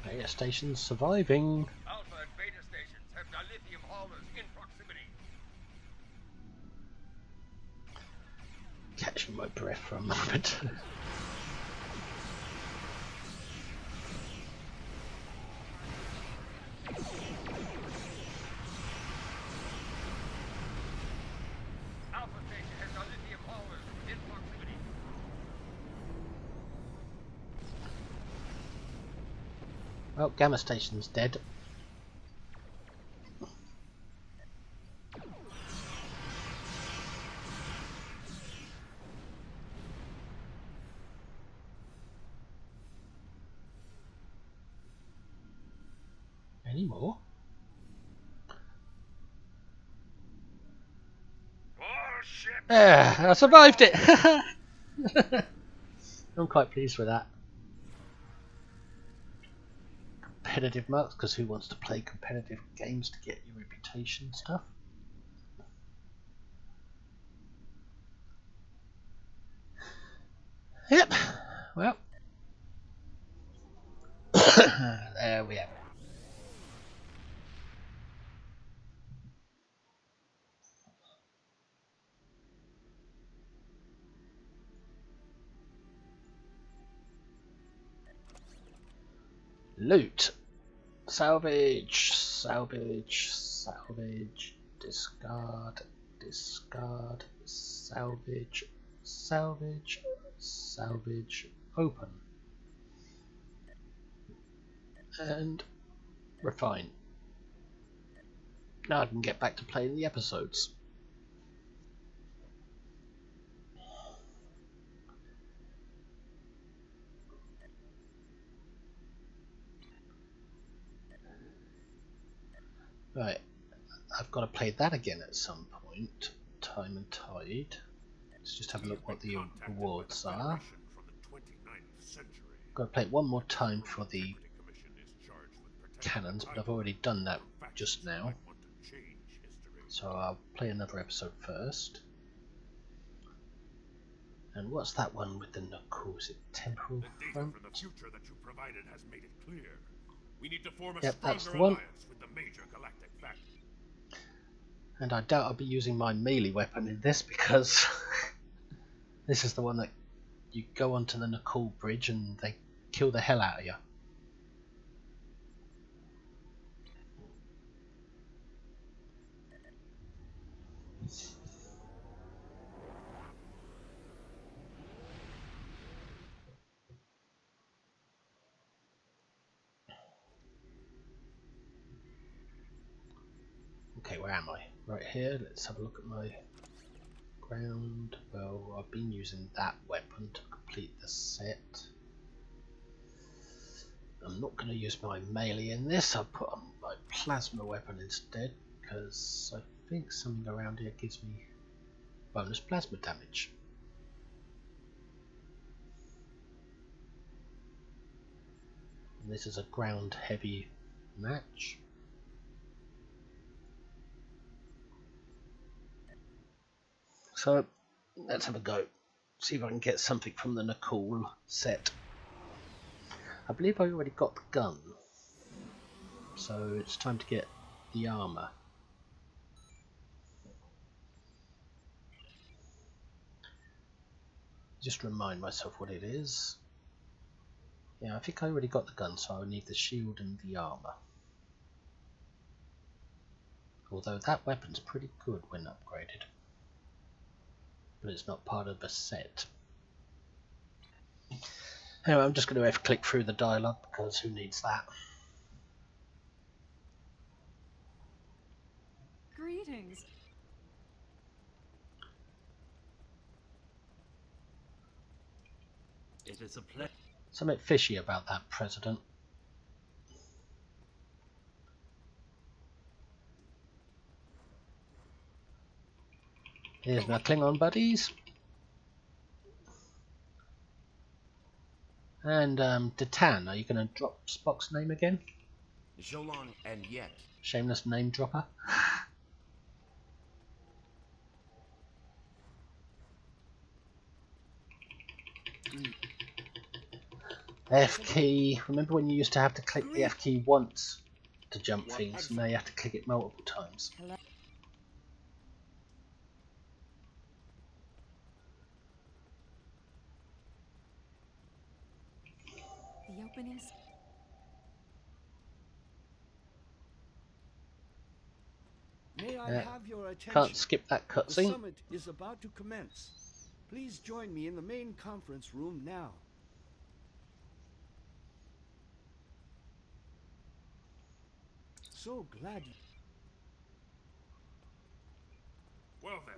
Beta station's surviving. Alpha and Beta stations have dilithium haulers in proximity. Catching my breath for a moment. Alpha station has dilithium haulers within proximity. Well, Gamma station's dead. Any more? Warship! I survived it! I'm quite pleased with that. Competitive marks, because who wants to play competitive games to get your reputation stuff? Yep, well, there we have it. Loot. Salvage, salvage, salvage, discard, discard, salvage, salvage, salvage, open. And refine. Now I can get back to playing the episodes. Right, I've got to play that again at some point. Time and Tide. Let's just have a look what the rewards are. Got to play it one more time for the cannons, but I've already done that just now. So I'll play another episode first. And what's that one with the knuckles? Is it Temporal Front? The future that you provided has made it clear. We need to form a Yep, that's stronger the one. alliance with the major galactic faction. And I doubt I'll be using my melee weapon in this because this is the one that you go onto the Nakul bridge and they kill the hell out of you. Okay, where am I? Right here, let's have a look at my ground. Well, I've been using that weapon to complete the set. I'm not going to use my melee in this, I'll put on my plasma weapon instead, because I think something around here gives me bonus plasma damage. And this is a ground heavy match. So let's have a go. See if I can get something from the Nakul set. I believe I already got the gun, so it's time to get the armor. Just remind myself what it is. Yeah, I think I already got the gun, so I need the shield and the armor. Although that weapon's pretty good when upgraded. But it's not part of the set. Anyway, I'm just going to click through the dialogue because who needs that? Greetings. It is a pleasure. Something fishy about that, President. Here's my Klingon buddies. And Detan, are you going to drop Spock's name again? Jolan and Yet. Shameless name dropper. F key. Remember when you used to have to click the F key once to jump things, and now you have to click it multiple times. The openings. May I have your attention? Can't skip that The cutscene. summit is about to commence. Please join me in the main conference room now. So glad you... Well then,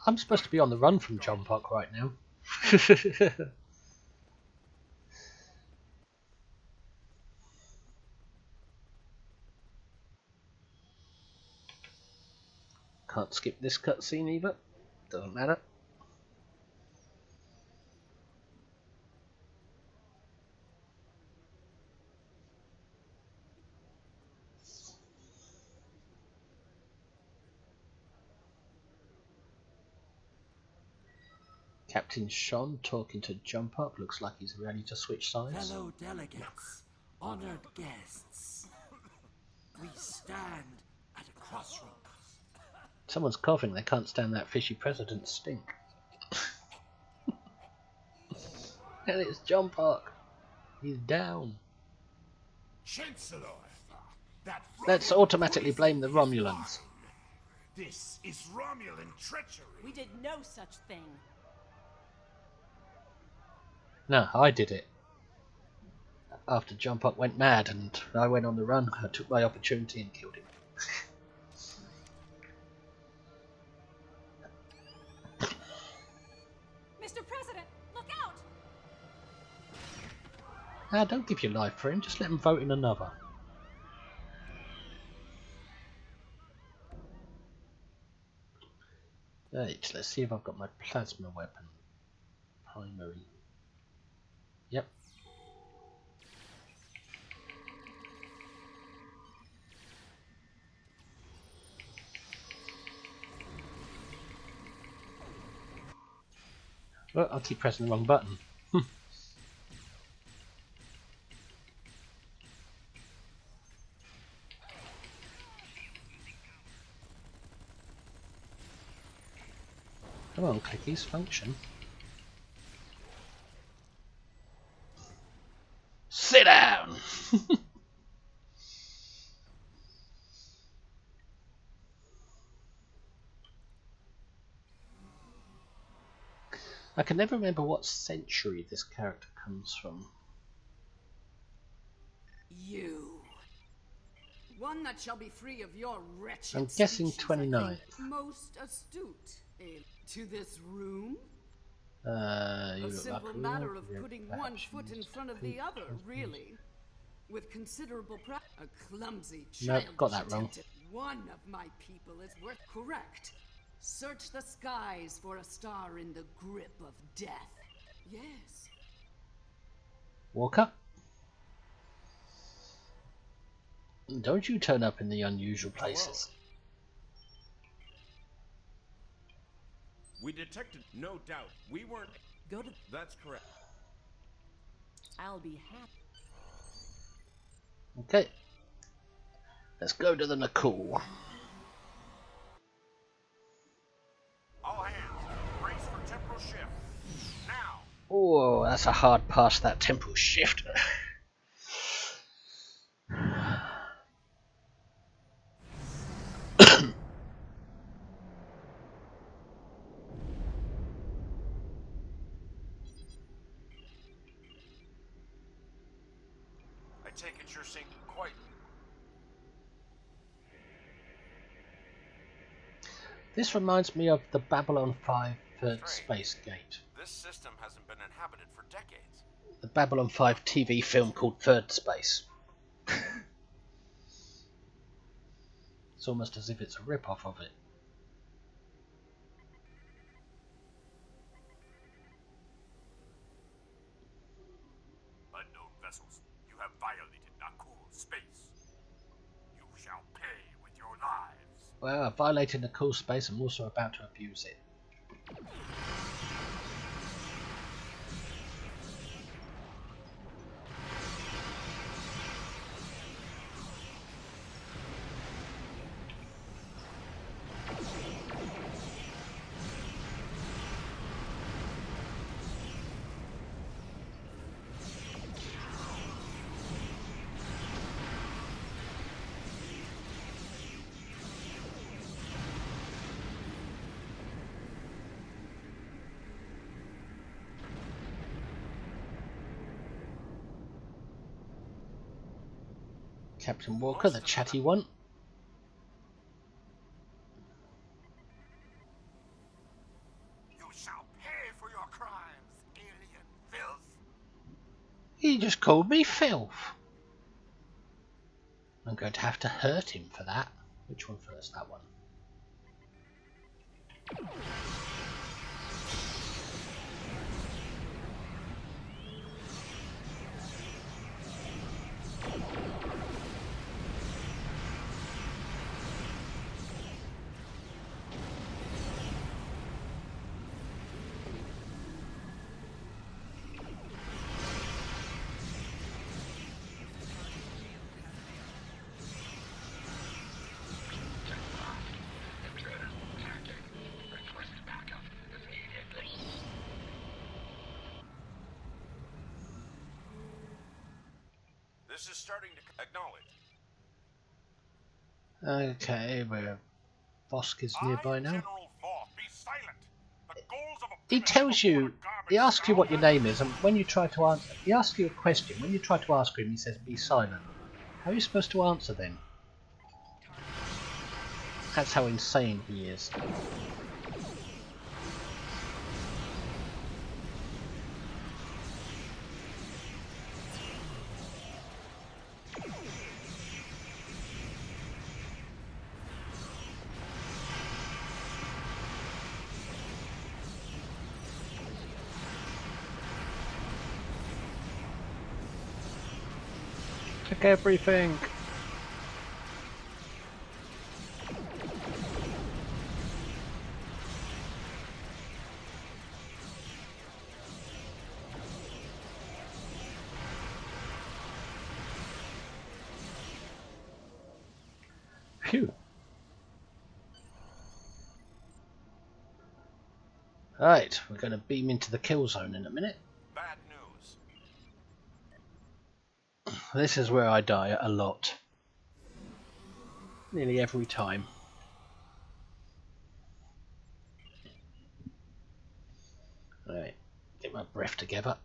I'm supposed to be on the run from John Park right now. Can't skip this cutscene either. Doesn't matter. Captain Sean talking to Jump Up. Looks like he's ready to switch sides. Fellow delegates, honored guests, we stand at a crossroads. Someone's coughing. They can't stand that fishy president stink. And it's John Park. He's down. Chancellor, that Let's automatically blame the Romulans. This is Romulan treachery. We did no such thing. No, I did it. After Jump Up went mad and I went on the run, I took my opportunity and killed him. Mr. President, look out! Ah, don't give your life for him, just let him vote in another. Right, let's see if I've got my plasma weapon. Primary. Yep. Well, I'll keep pressing the wrong button. Come on, clickies, function. Sit down! I can never remember what century this character comes from. You. One that shall be free of your wretched I'm guessing species, 29. I think. Most astute. To this room? You A look simple like a matter real- of yeah, putting perhaps one foot in she's front of the other, really. With considerable a clumsy Nope, childish got that wrong. attempt at- One of my people is worth correct. Search the skies for a star in the grip of death. Yes. Walker? Don't you turn up in the unusual places. We detected, no doubt. We weren't. Go to. That's correct. I'll be happy. Okay. Let's go to the Nakul. All hands, brace for temporal shift. Now. Oh, that's a hard pass, that temporal shift. I take it you're seeing quite. This reminds me of the Babylon 5 third space gate. This system hasn't been inhabited for decades. The Babylon 5 TV film called Third Space. It's almost as if it's a rip-off of it. Unknown vessels, you have violated Nakul space. You shall pay with your lives. Well, I violated the cool space. I'm also about to abuse it. Captain Walker, the chatty one. You shall pay for your crimes, alien filth. He just called me filth. I'm going to have to hurt him for that. Which one first? That one. This is starting to acknowledge. Okay, where Vosk is nearby now. General Voth, be silent. The goals of a He tells you, he asks you what your name is, and when you try to answer, he asks you a question. When you try to ask him, he says, be silent. How are you supposed to answer then? That's how insane he is. Took everything. Phew. Right, we're going to beam into the kill zone in a minute. Bad news. This is where I die a lot. Nearly every time. Right, get my breath together.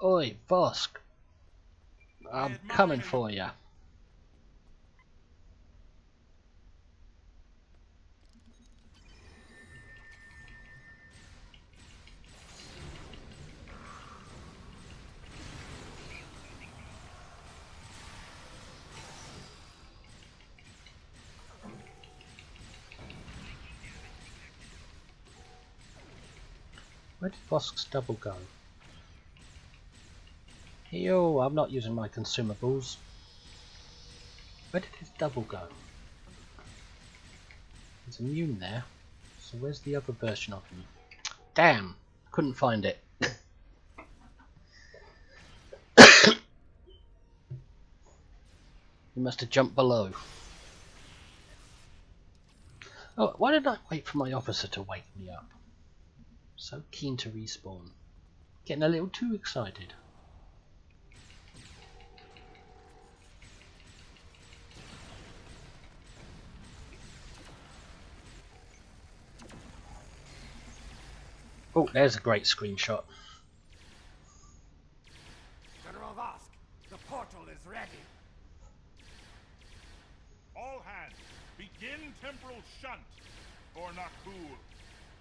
Oi, Vosk! I'm coming for ya. Where did Vosk's double go? Yo, I'm not using my consumables. Where did his double go? He's immune there. So where's the other version of him? Damn! Couldn't find it. He must have jumped below. Oh, why did I wait for my officer to wake me up? So keen to respawn. Getting a little too excited. Oh, there's a great screenshot. General Vosk, the portal is ready. All hands, begin temporal shunt for Nakul,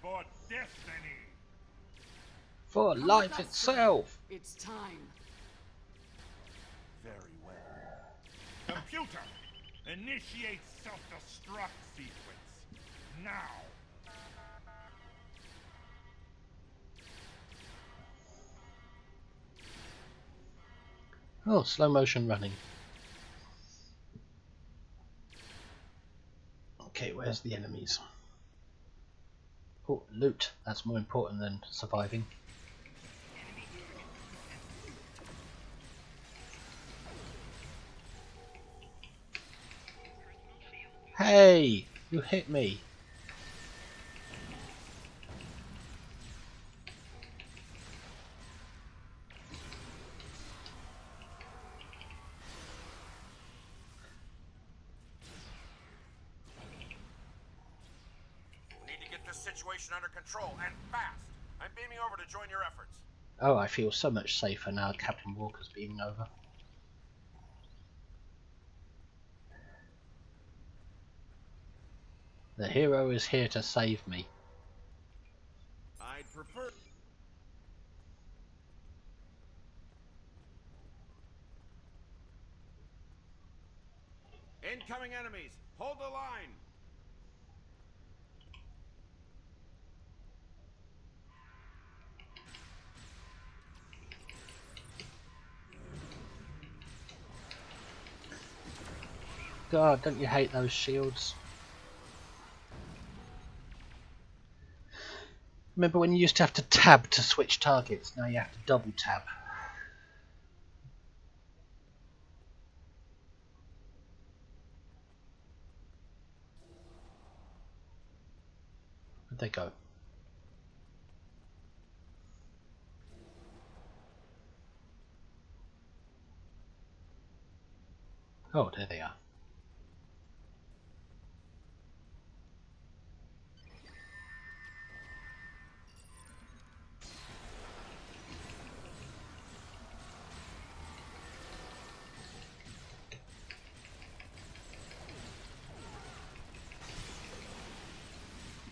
for destiny. For life itself. It's time. Very well. Computer, initiate self-destruct sequence now. Oh, slow motion running. Okay, where's the enemies? Oh, loot. That's more important than surviving. Hey! You hit me! Situation under control, and fast. I'm beaming over to join your efforts. Oh, I feel so much safer now Captain Walker's beaming over. The hero is here to save me. I'd prefer... Incoming enemies! Hold the line! God, don't you hate those shields? Remember when you used to have to tab to switch targets? Now you have to double tab. Where'd they go? Oh, there they are.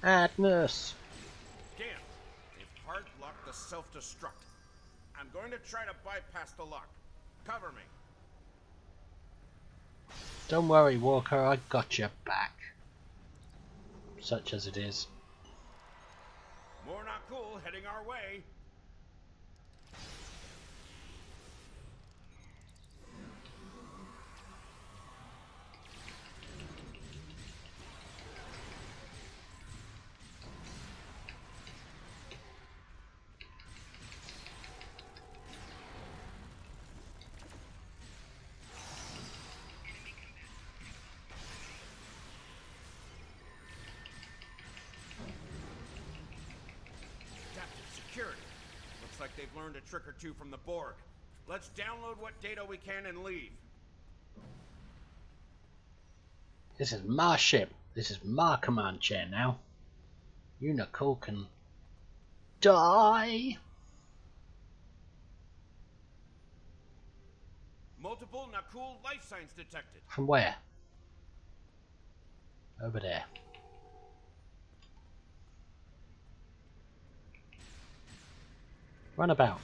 Agnes! Damn! They've hard locked the self-destruct. I'm going to try to bypass the lock. Cover me. Don't worry, Walker, I got your back. Such as it is. More not cool heading our way. like they've learned a trick or two from the Borg. Let's download what data we can and leave. This is my ship. This is my command chair now. You, Nicole, can die. Multiple Nakul life signs detected. From where? Over there. Run about.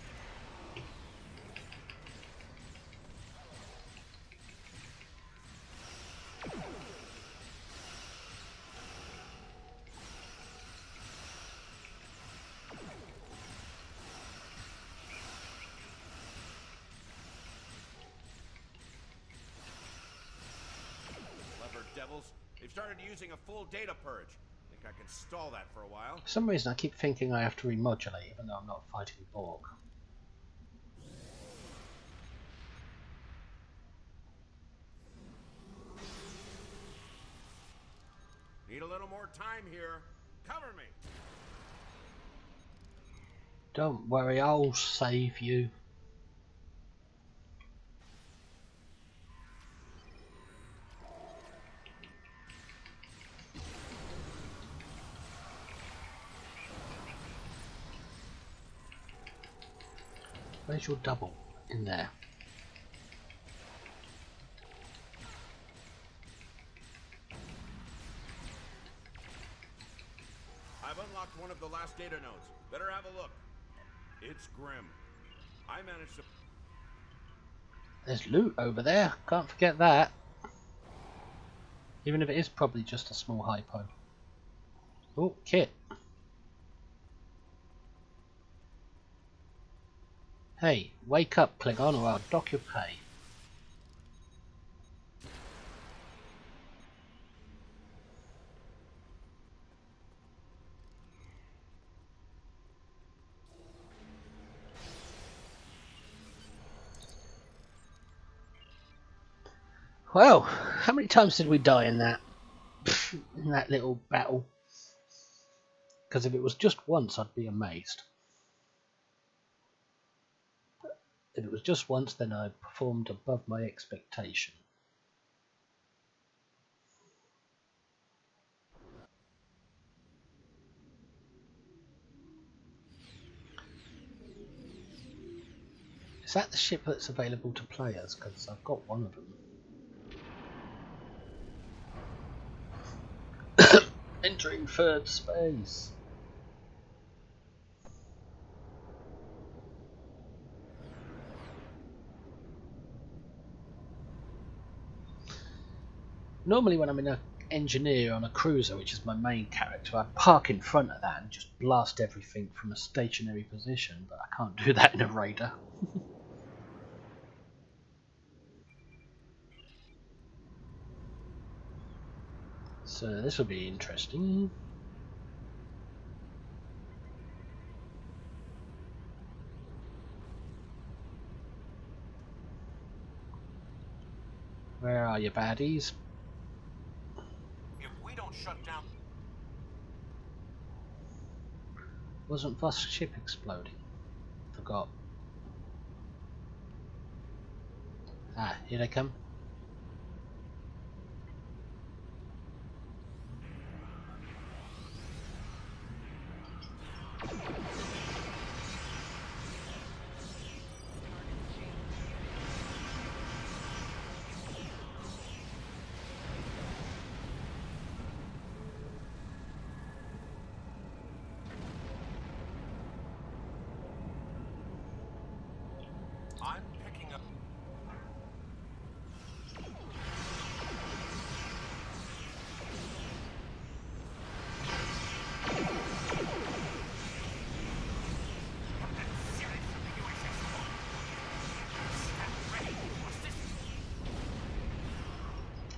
Devils, they've started using a full data purge. Think I can stall that for a while. For some reason I keep thinking I have to remodulate even though I'm not fighting Borg. Need a little more time here. Cover me. Don't worry, I'll save you. Where's your double? In there. I've unlocked one of the last data nodes. Better have a look. It's grim. I managed to... There's loot over there. Can't forget that. Even if it is probably just a small hypo. Oh, kit. Hey, wake up, Klingon, or I'll dock your pay. Well, how many times did we die in that little battle? Because if it was just once, I'd be amazed. If it was just once, then I performed above my expectation. Is that the ship that's available to players? Because I've got one of them. Entering third space. Normally when I'm in an engineer on a cruiser, which is my main character, I park in front of that and just blast everything from a stationary position, but I can't do that in a raider. So this will be interesting. Where are you, baddies? If we don't shut down... Wasn't Voss' ship exploding? Forgot. Ah, here they come. I'm picking up...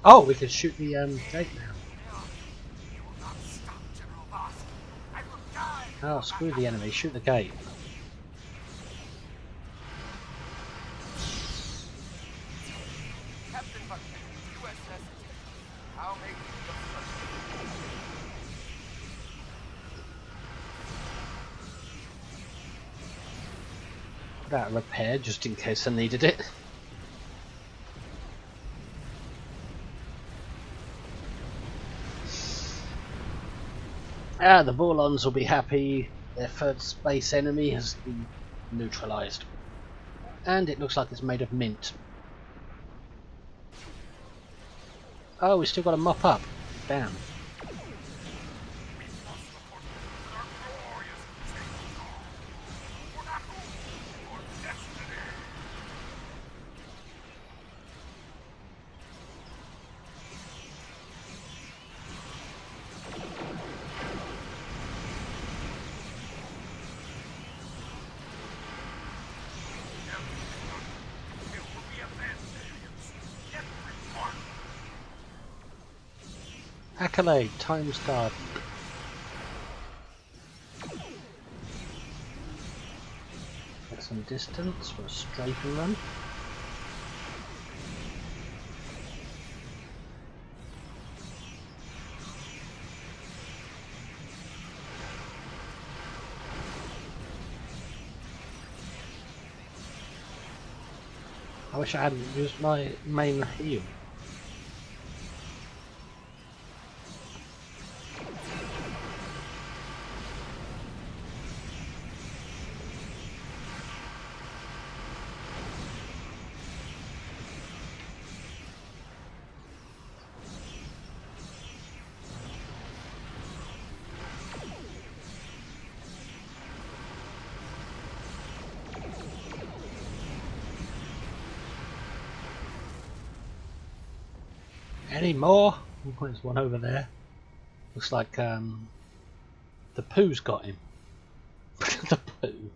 Oh, we can shoot the gate now. Oh, screw the enemy, shoot the gate. Put out a repair just in case I needed it. The Vorlons will be happy. Their third space enemy has been neutralized. And it looks like it's made of mint. Oh, we still got to mop up. Damn. Accolade, time start. Get some distance for a strafing run. I wish I hadn't used my main heal. Any more? Oh, there's one over there. Looks like the poo's got him. The poo.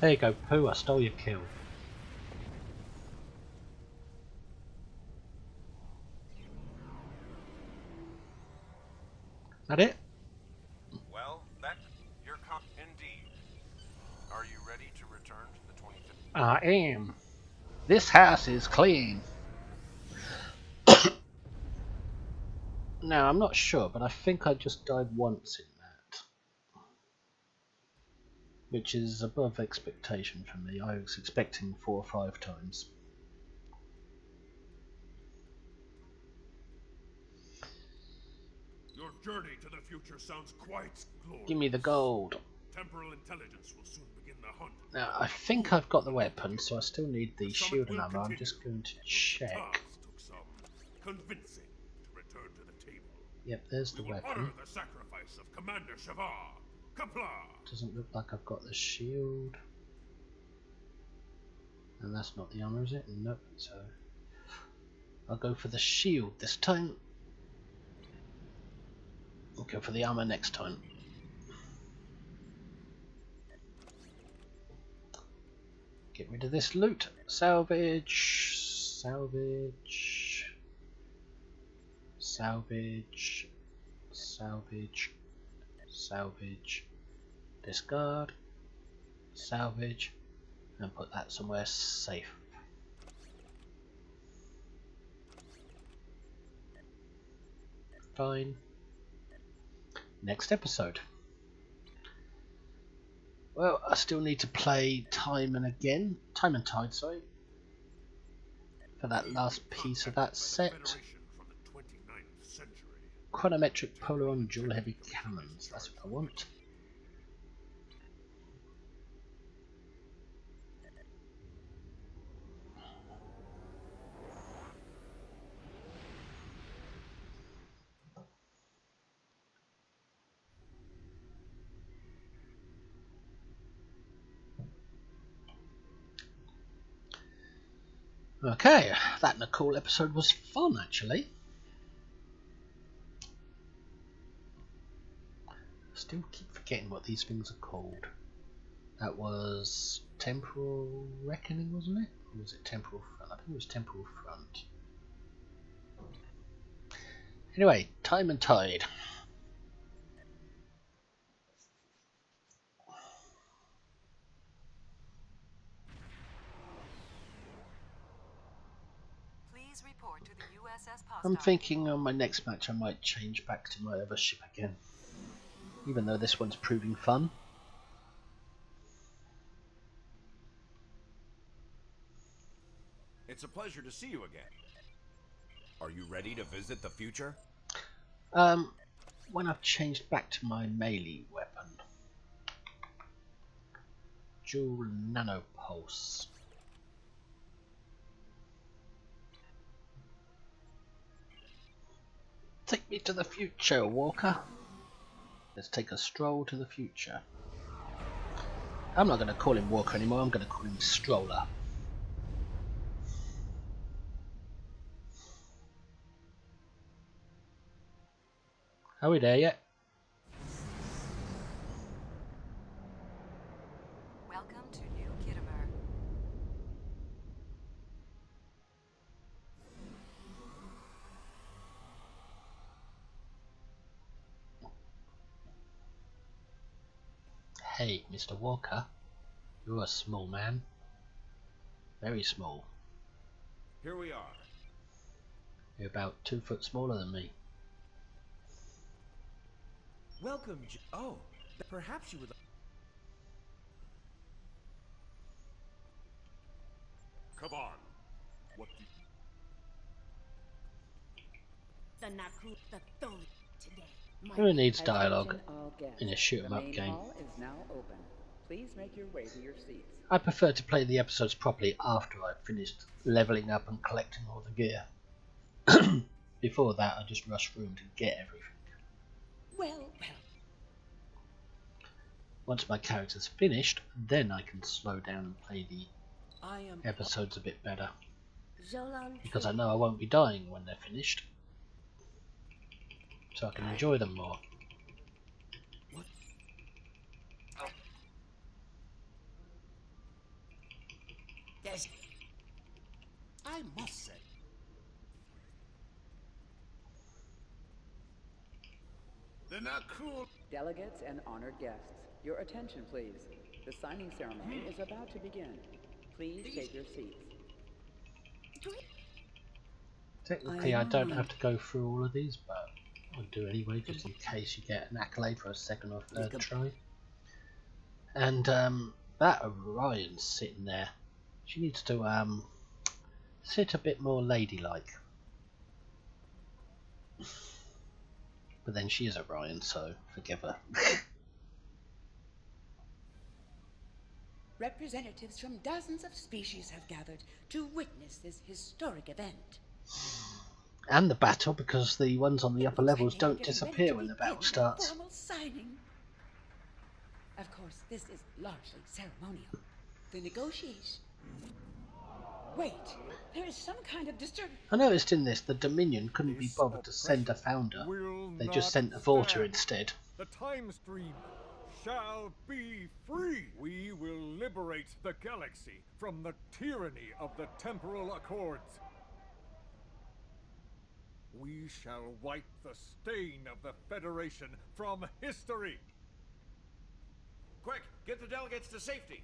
There you go, poo. I stole your kill. Is that it? Well, that you're indeed. Are you ready to return to the 25th? I am. This house is clean. Now, I'm not sure, but I think I just died once in that. Which is above expectation for me. I was expecting 4 or 5 times. Your journey to the future sounds quite glorious. Give me the gold. Temporal intelligence will soon begin the hunt. Now, I think I've got the weapon, so I still need the shield and armor. I'm just going to check. Took some convincing to return to the table. Yep, there's the We will weapon. honor the sacrifice of Commander Shavar. Kapla! Doesn't look like I've got the shield. And that's not the armor, is it? Nope, so I'll go for the shield this time. I'll go for the armor next time. Get rid of this loot. Salvage. Salvage. Salvage. Salvage. Salvage. Discard. Salvage. And put that somewhere safe. Fine. Next episode. Well, I still need to play Time and Tide, sorry, for that last piece of that set. Chronometric Polaron dual heavy cannons, that's what I want. Okay, that Na'Kul episode was fun actually. Still keep forgetting what these things are called. That was Temporal Reckoning, wasn't it? Or was it Temporal Front? I think it was Temporal Front. Anyway, Time and Tide. Please report to the U.S. USS I'm Postar. thinking on my next match I might change back to my other ship again. Even though this one's proving fun. It's a pleasure to see you again. Are you ready to visit the future? When I've changed back to my melee weapon. Dual nanopulse. Take me to the future, Walker. Let's take a stroll to the future. I'm not going to call him Walker anymore, I'm going to call him Stroller. Are we there yet? Welcome to New Kittimer. Hey, Mr. Walker. You're a small man. Very small. Here we are. You're about 2 foot smaller than me. Welcome, oh, perhaps you would. Come on. What do The Naku, the Tholi today. Who needs Attention dialogue all guests. in a shoot 'em The up main game? hall is now open. Please make your way to your seats. I prefer to play the episodes properly after I've finished leveling up and collecting all the gear. Before that, I just rush through them to get everything. Well. Once my character's finished, then I can slow down and play the episodes a bit better. Because I know I won't be dying when they're finished. So I can enjoy them more. I must say. They're not cool. Delegates and honored guests, your attention please. The signing ceremony is about to begin. Please take your seats. Technically, I don't have to go through all of these, but I'll do anyway, just in case you get an accolade for a second or third try. And that Orion's sitting there. She needs to sit a bit more ladylike. But then she is Orion, so forgive her. Representatives from dozens of species have gathered to witness this historic event. And the battle, because the ones on the upper levels don't disappear when the battle starts. Formal signing. Of course, this is largely ceremonial. The negotiation. Wait, there is some kind of disturbance. I noticed in this the Dominion couldn't be bothered to send a founder. They just sent a Vorta instead. The time stream shall be free. We will liberate the galaxy from the tyranny of the temporal accords. We shall wipe the stain of the Federation from history. Quick, get the delegates to safety.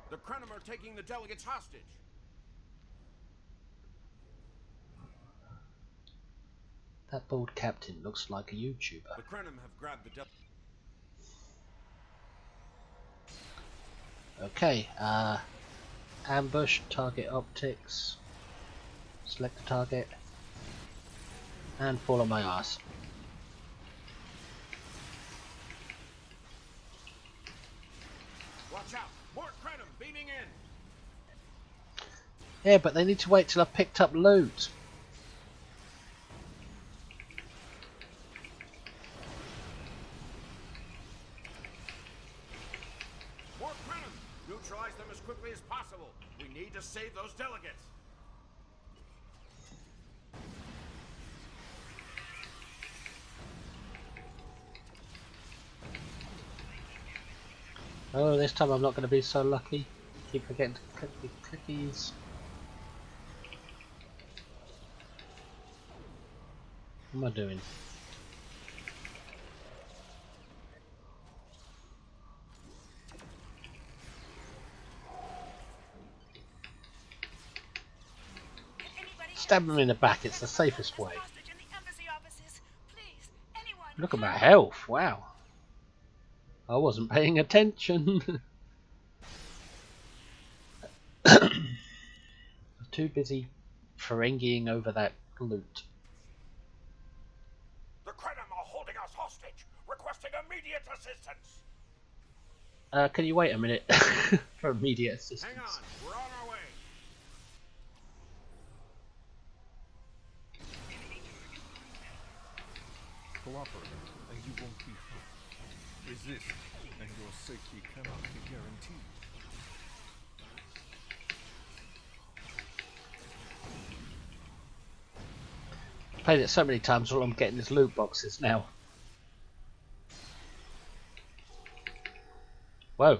The Krenim are taking the delegates hostage. That bald captain looks like a YouTuber. The Krenim have grabbed the delegates. Okay, ambush, target optics, select the target, and fall on my ass. Watch out! More Krenim beaming in! Yeah, but they need to wait till I've picked up loot. More Krenim! Neutralize them as quickly as possible. We need to save those delegates. Oh, this time I'm not going to be so lucky. Keep forgetting to click the clickies. What am I doing? stab him in the back. It's the safest way. Hostage in the embassy offices. Please, anyone. Look at my health. Wow. I wasn't paying attention. I was too busy Ferengiing over that loot. The Krenim are holding us hostage, requesting immediate assistance. Can you wait a minute for immediate assistance? Hang on, we're on our way. Cooperate, and you won't be harmed. Resist, and your safety cannot be guaranteed. Played it so many times, all I'm getting is loot boxes now. Whoa.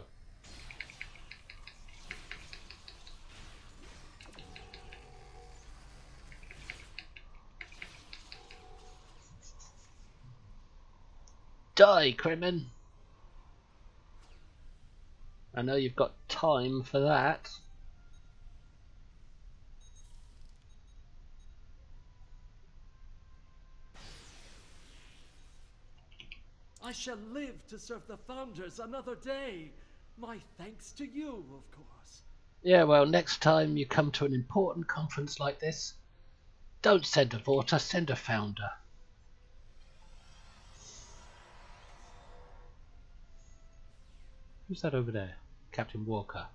Die, Kremen. I know you've got time for that. I shall live to serve the Founders another day. My thanks to you, of course. Yeah, well, next time you come to an important conference like this, don't send a Vorta, send a Founder. Who's that over there? Captain Walker.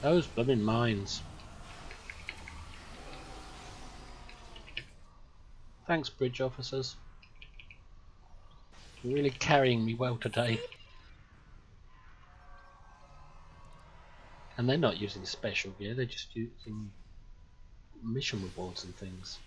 Those blooming mines. Thanks, bridge officers. You're really carrying me well today. And they're not using special gear, they're just using mission rewards and things.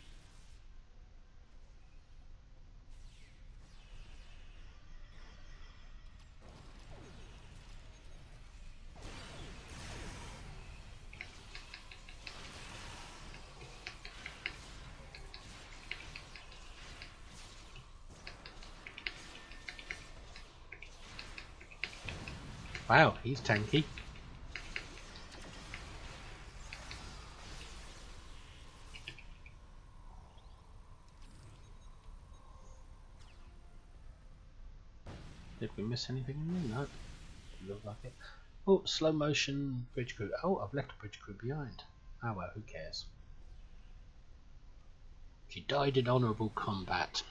Wow, he's tanky. Did we miss anything in there? No. Look like it. Oh, slow motion bridge crew. Oh, I've left a bridge crew behind. Ah well, who cares? She died in honourable combat.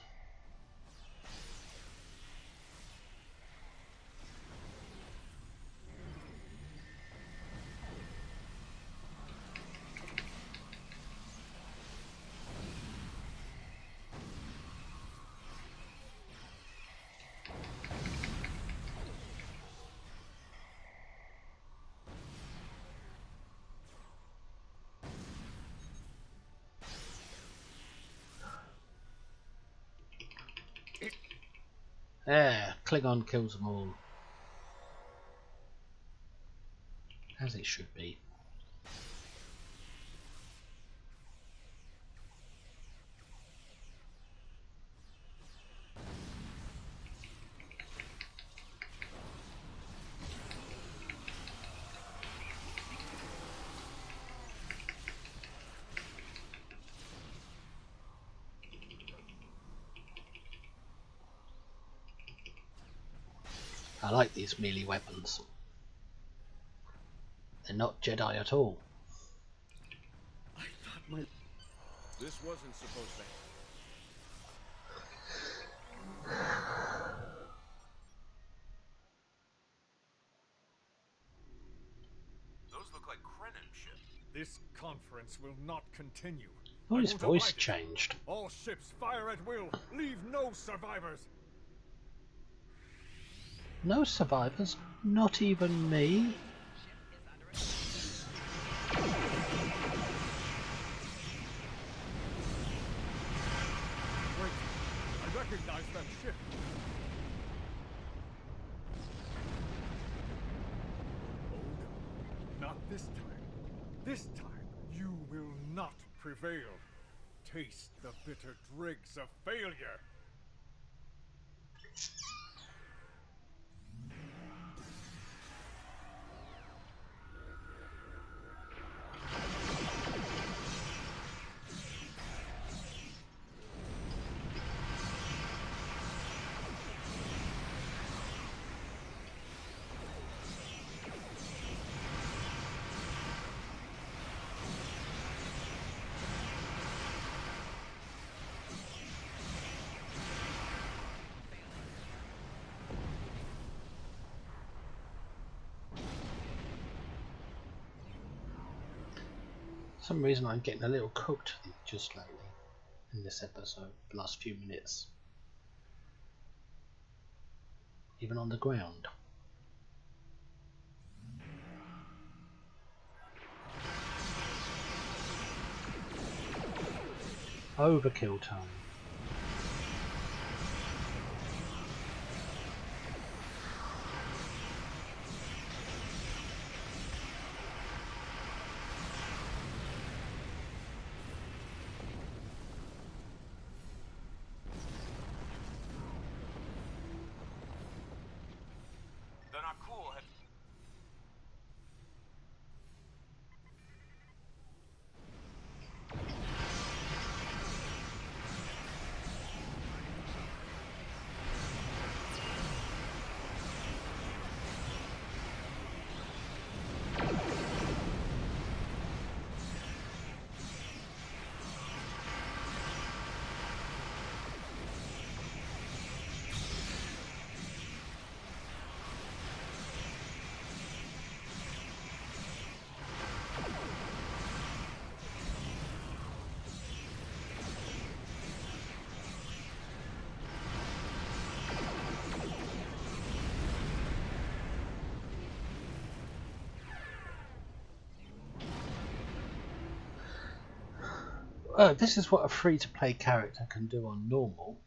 There, Klingon kills them all. As it should be. I like these melee weapons. They're not Jedi at all. I thought my... This wasn't supposed to... Those look like Krenim ships. This conference will not continue. Oh, I his won't voice abide it. changed. All ships fire at will. Leave no survivors. No survivors? Not even me? Wait, I recognize that ship. Oh no, not this time. This time, you will not prevail. Taste the bitter dregs of failure. For some reason I'm getting a little cooked just lately in this episode, the last few minutes. Even on the ground. Overkill time. They're not cool. This is what a free-to-play character can do on normal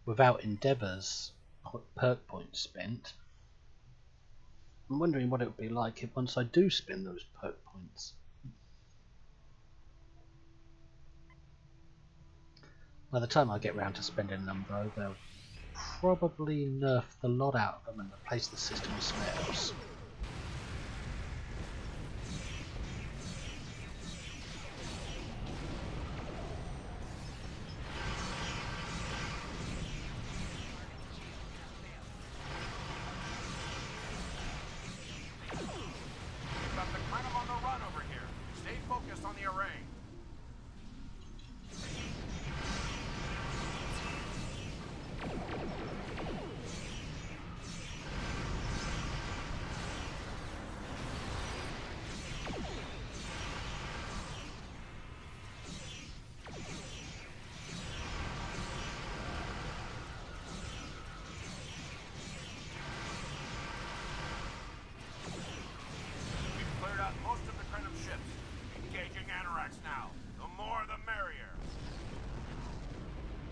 without Endeavor's perk points spent. I'm wondering what it would be like if once I do spend those perk points. By the time I get round to spending them though, they'll probably nerf the lot out of them and replace the system with something else.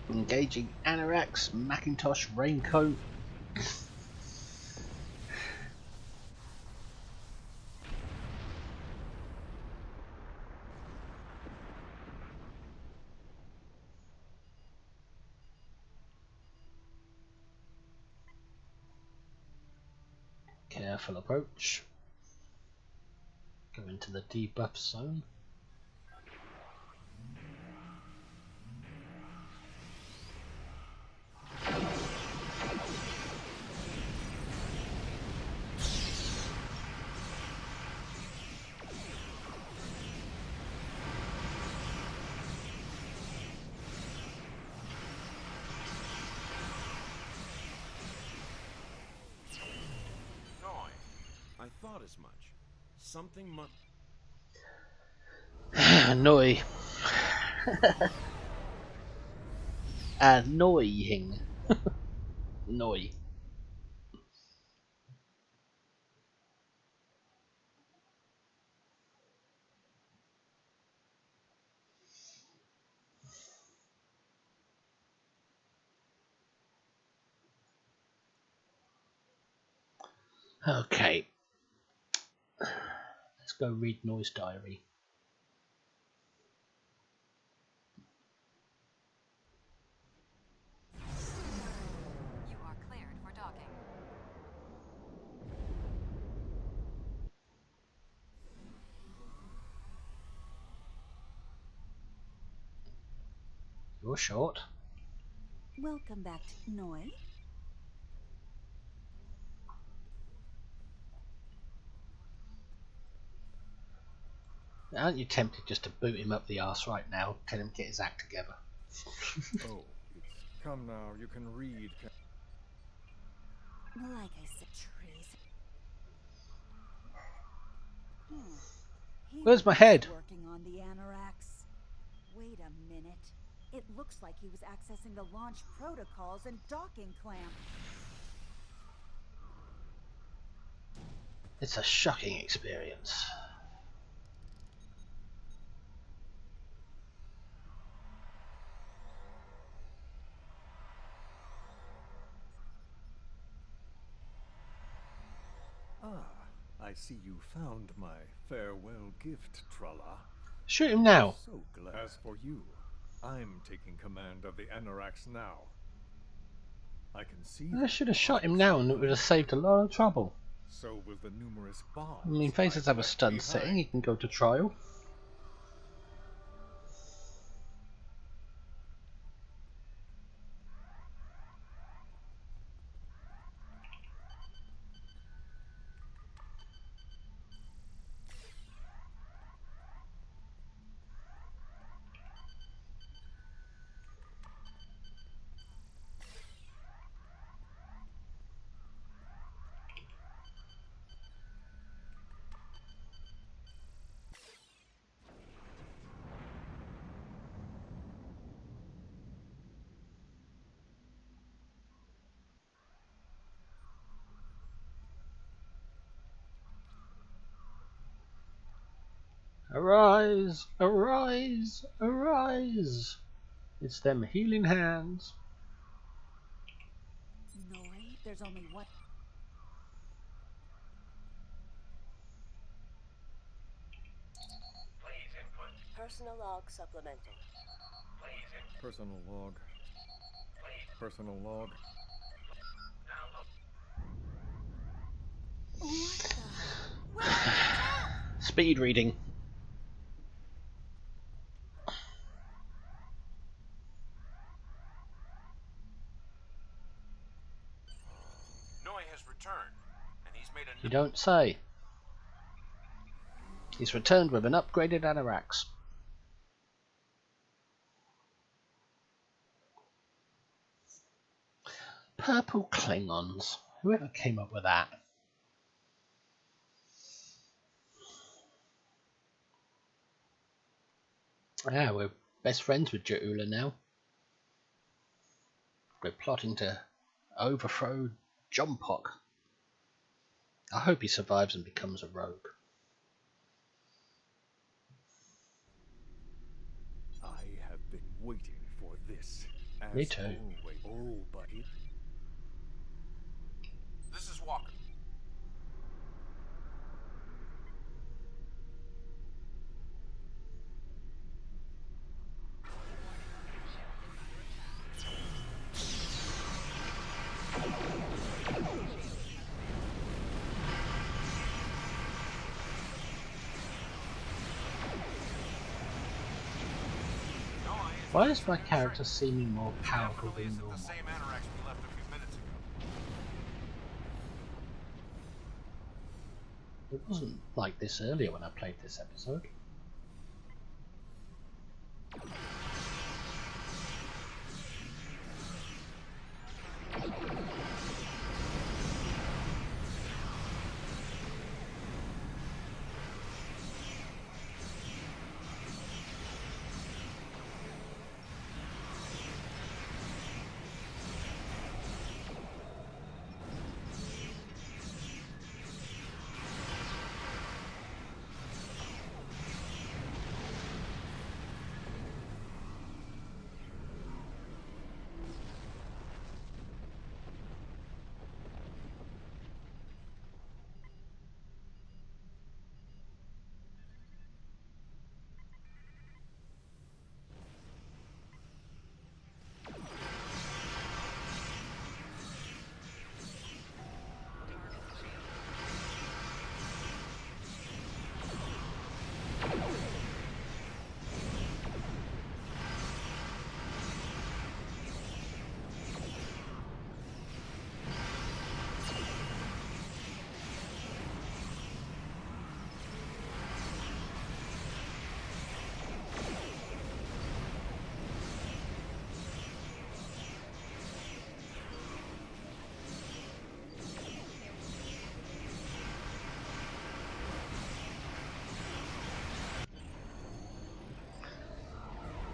Engaging Anorax, Macintosh, Raincoat. Careful approach. Go into the debuff zone. I thought as much. Something must. Annoy. Annoying. Annoy. Okay. Let's go read Noise Diary. You're short. Welcome back to Noi. Aren't you tempted just to boot him up the arse right now? Tell him to get his act together. Oh, come now, you can read. Like I said, trees. He Where's my was head? Working on the Anorax. Wait a minute. It looks like he was accessing the launch protocols and docking clamp. It's a shocking experience. I see you found my farewell gift, Tralla. Shoot him now. So glad. As for you, I'm taking command of the Anorax now. I can see. I should have shot him now and it would have saved a lot of trouble. So was the numerous bombs. I mean, Phases have a stun setting, he can go to trial. Arise, arise, arise. It's them healing hands. Noi, there's only one. Personal log supplemental. Personal log. Personal log. What the? Speed reading. Noi has returned, and he's made a. You don't say. He's returned with an upgraded Anorax. Purple Klingons. Whoever came up with that? Yeah, we're best friends with Ja'ula now. We're plotting to overthrow Jompok. I hope he survives and becomes a rogue. I have been waiting for this. As Me too. Always. Oh, buddy. This is Walker. Why is my character seeming more powerful Definitely than isn't normal? the same Anorax we left a few minutes ago. It wasn't like this earlier when I played this episode.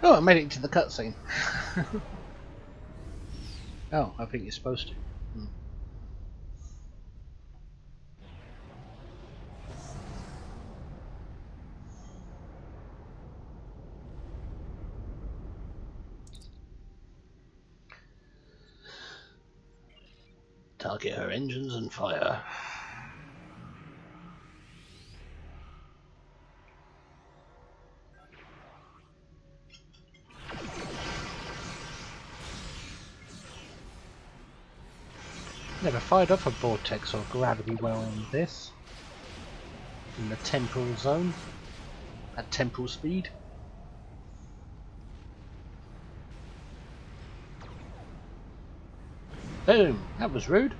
Oh, I made it into the cutscene. Oh, I think you're supposed to. Target her engines and fire. Never fired off a vortex or gravity well in this. In the temporal zone. At temporal speed. Boom! That was rude.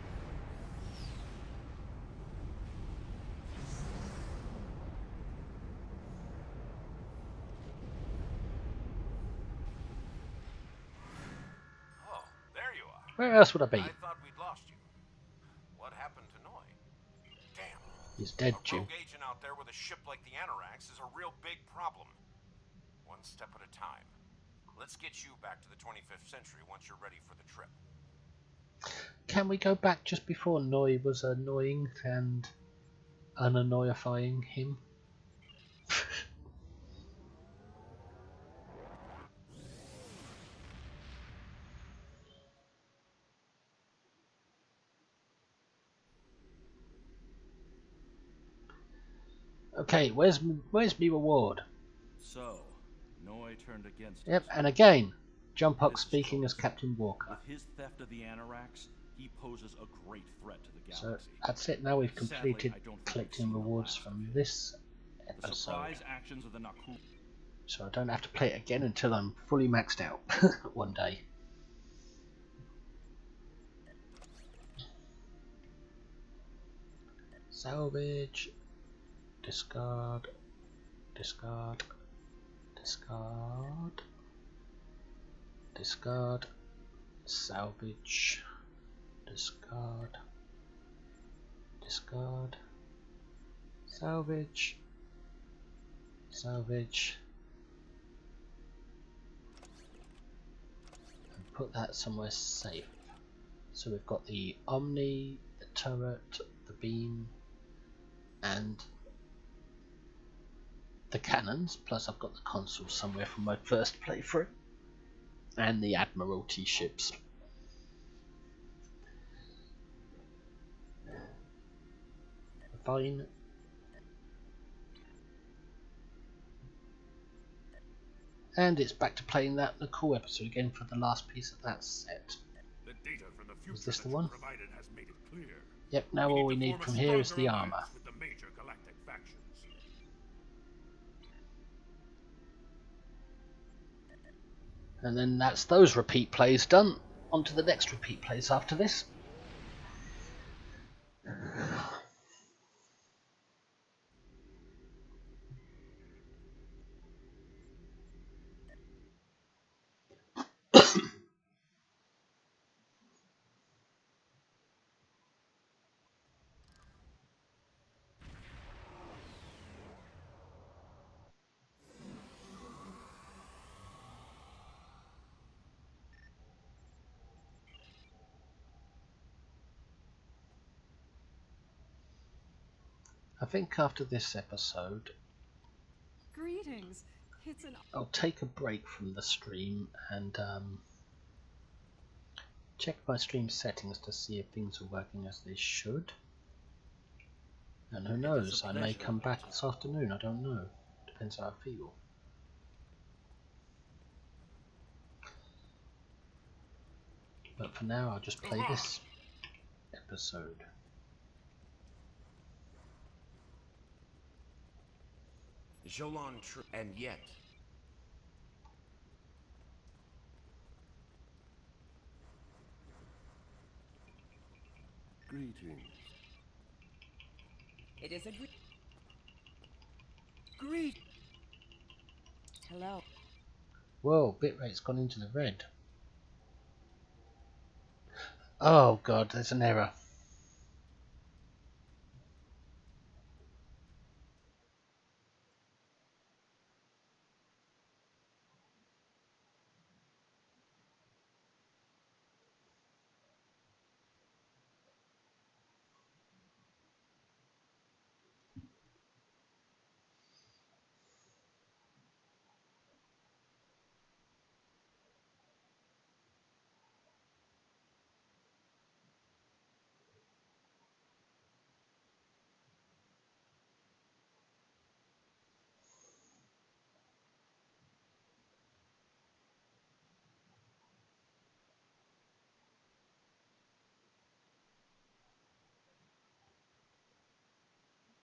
Oh, there you are. Where else would I be? I thought we'd lost you. What happened to Noi? Damn. He's dead, A Jim. rogue agent out there with a ship like the Anorax is a real big problem. One step at a time. Let's get you back to the 25th century once you're ready for the trip. Can we go back just before Noi was annoying and unannoyifying him? Okay, where's me reward? So, Noi turned against Yep, us. and again, Jumpuck This is speaking Jones. as Captain Walker. With his theft of the Anorax, he poses a great threat to the So galaxy. that's it. Now we've Sadly, completed I don't think collecting we've seen the rewards last from of this The episode. surprise actions of the Nakul. So I don't have to play it again until I'm fully maxed out one day. Salvage, discard, discard, discard, discard, salvage, discard, discard, salvage, salvage, and put that somewhere safe. So we've got the Omni, the turret, the beam, and the cannons, plus I've got the console somewhere from my first playthrough, and the Admiralty ships. Fine. And it's back to playing that Nakul episode again for the last piece of that set. The data from the future Is this the that you one? provided has made it clear. Yep, now all we to need form a from here is stronger the alliance armor. with the major galactic factions. And then that's those repeat plays done. On to the next repeat plays after this. I think after this episode Greetings. It's an I'll take a break from the stream and check my stream settings to see if things are working as they should. And who knows, I may come back this afternoon, I don't know. Depends how I feel. But for now I'll just play this episode. Jolan and yet. Greetings. It is a great. Hello. Whoa, bitrate's gone into the red. Oh god, there's an error.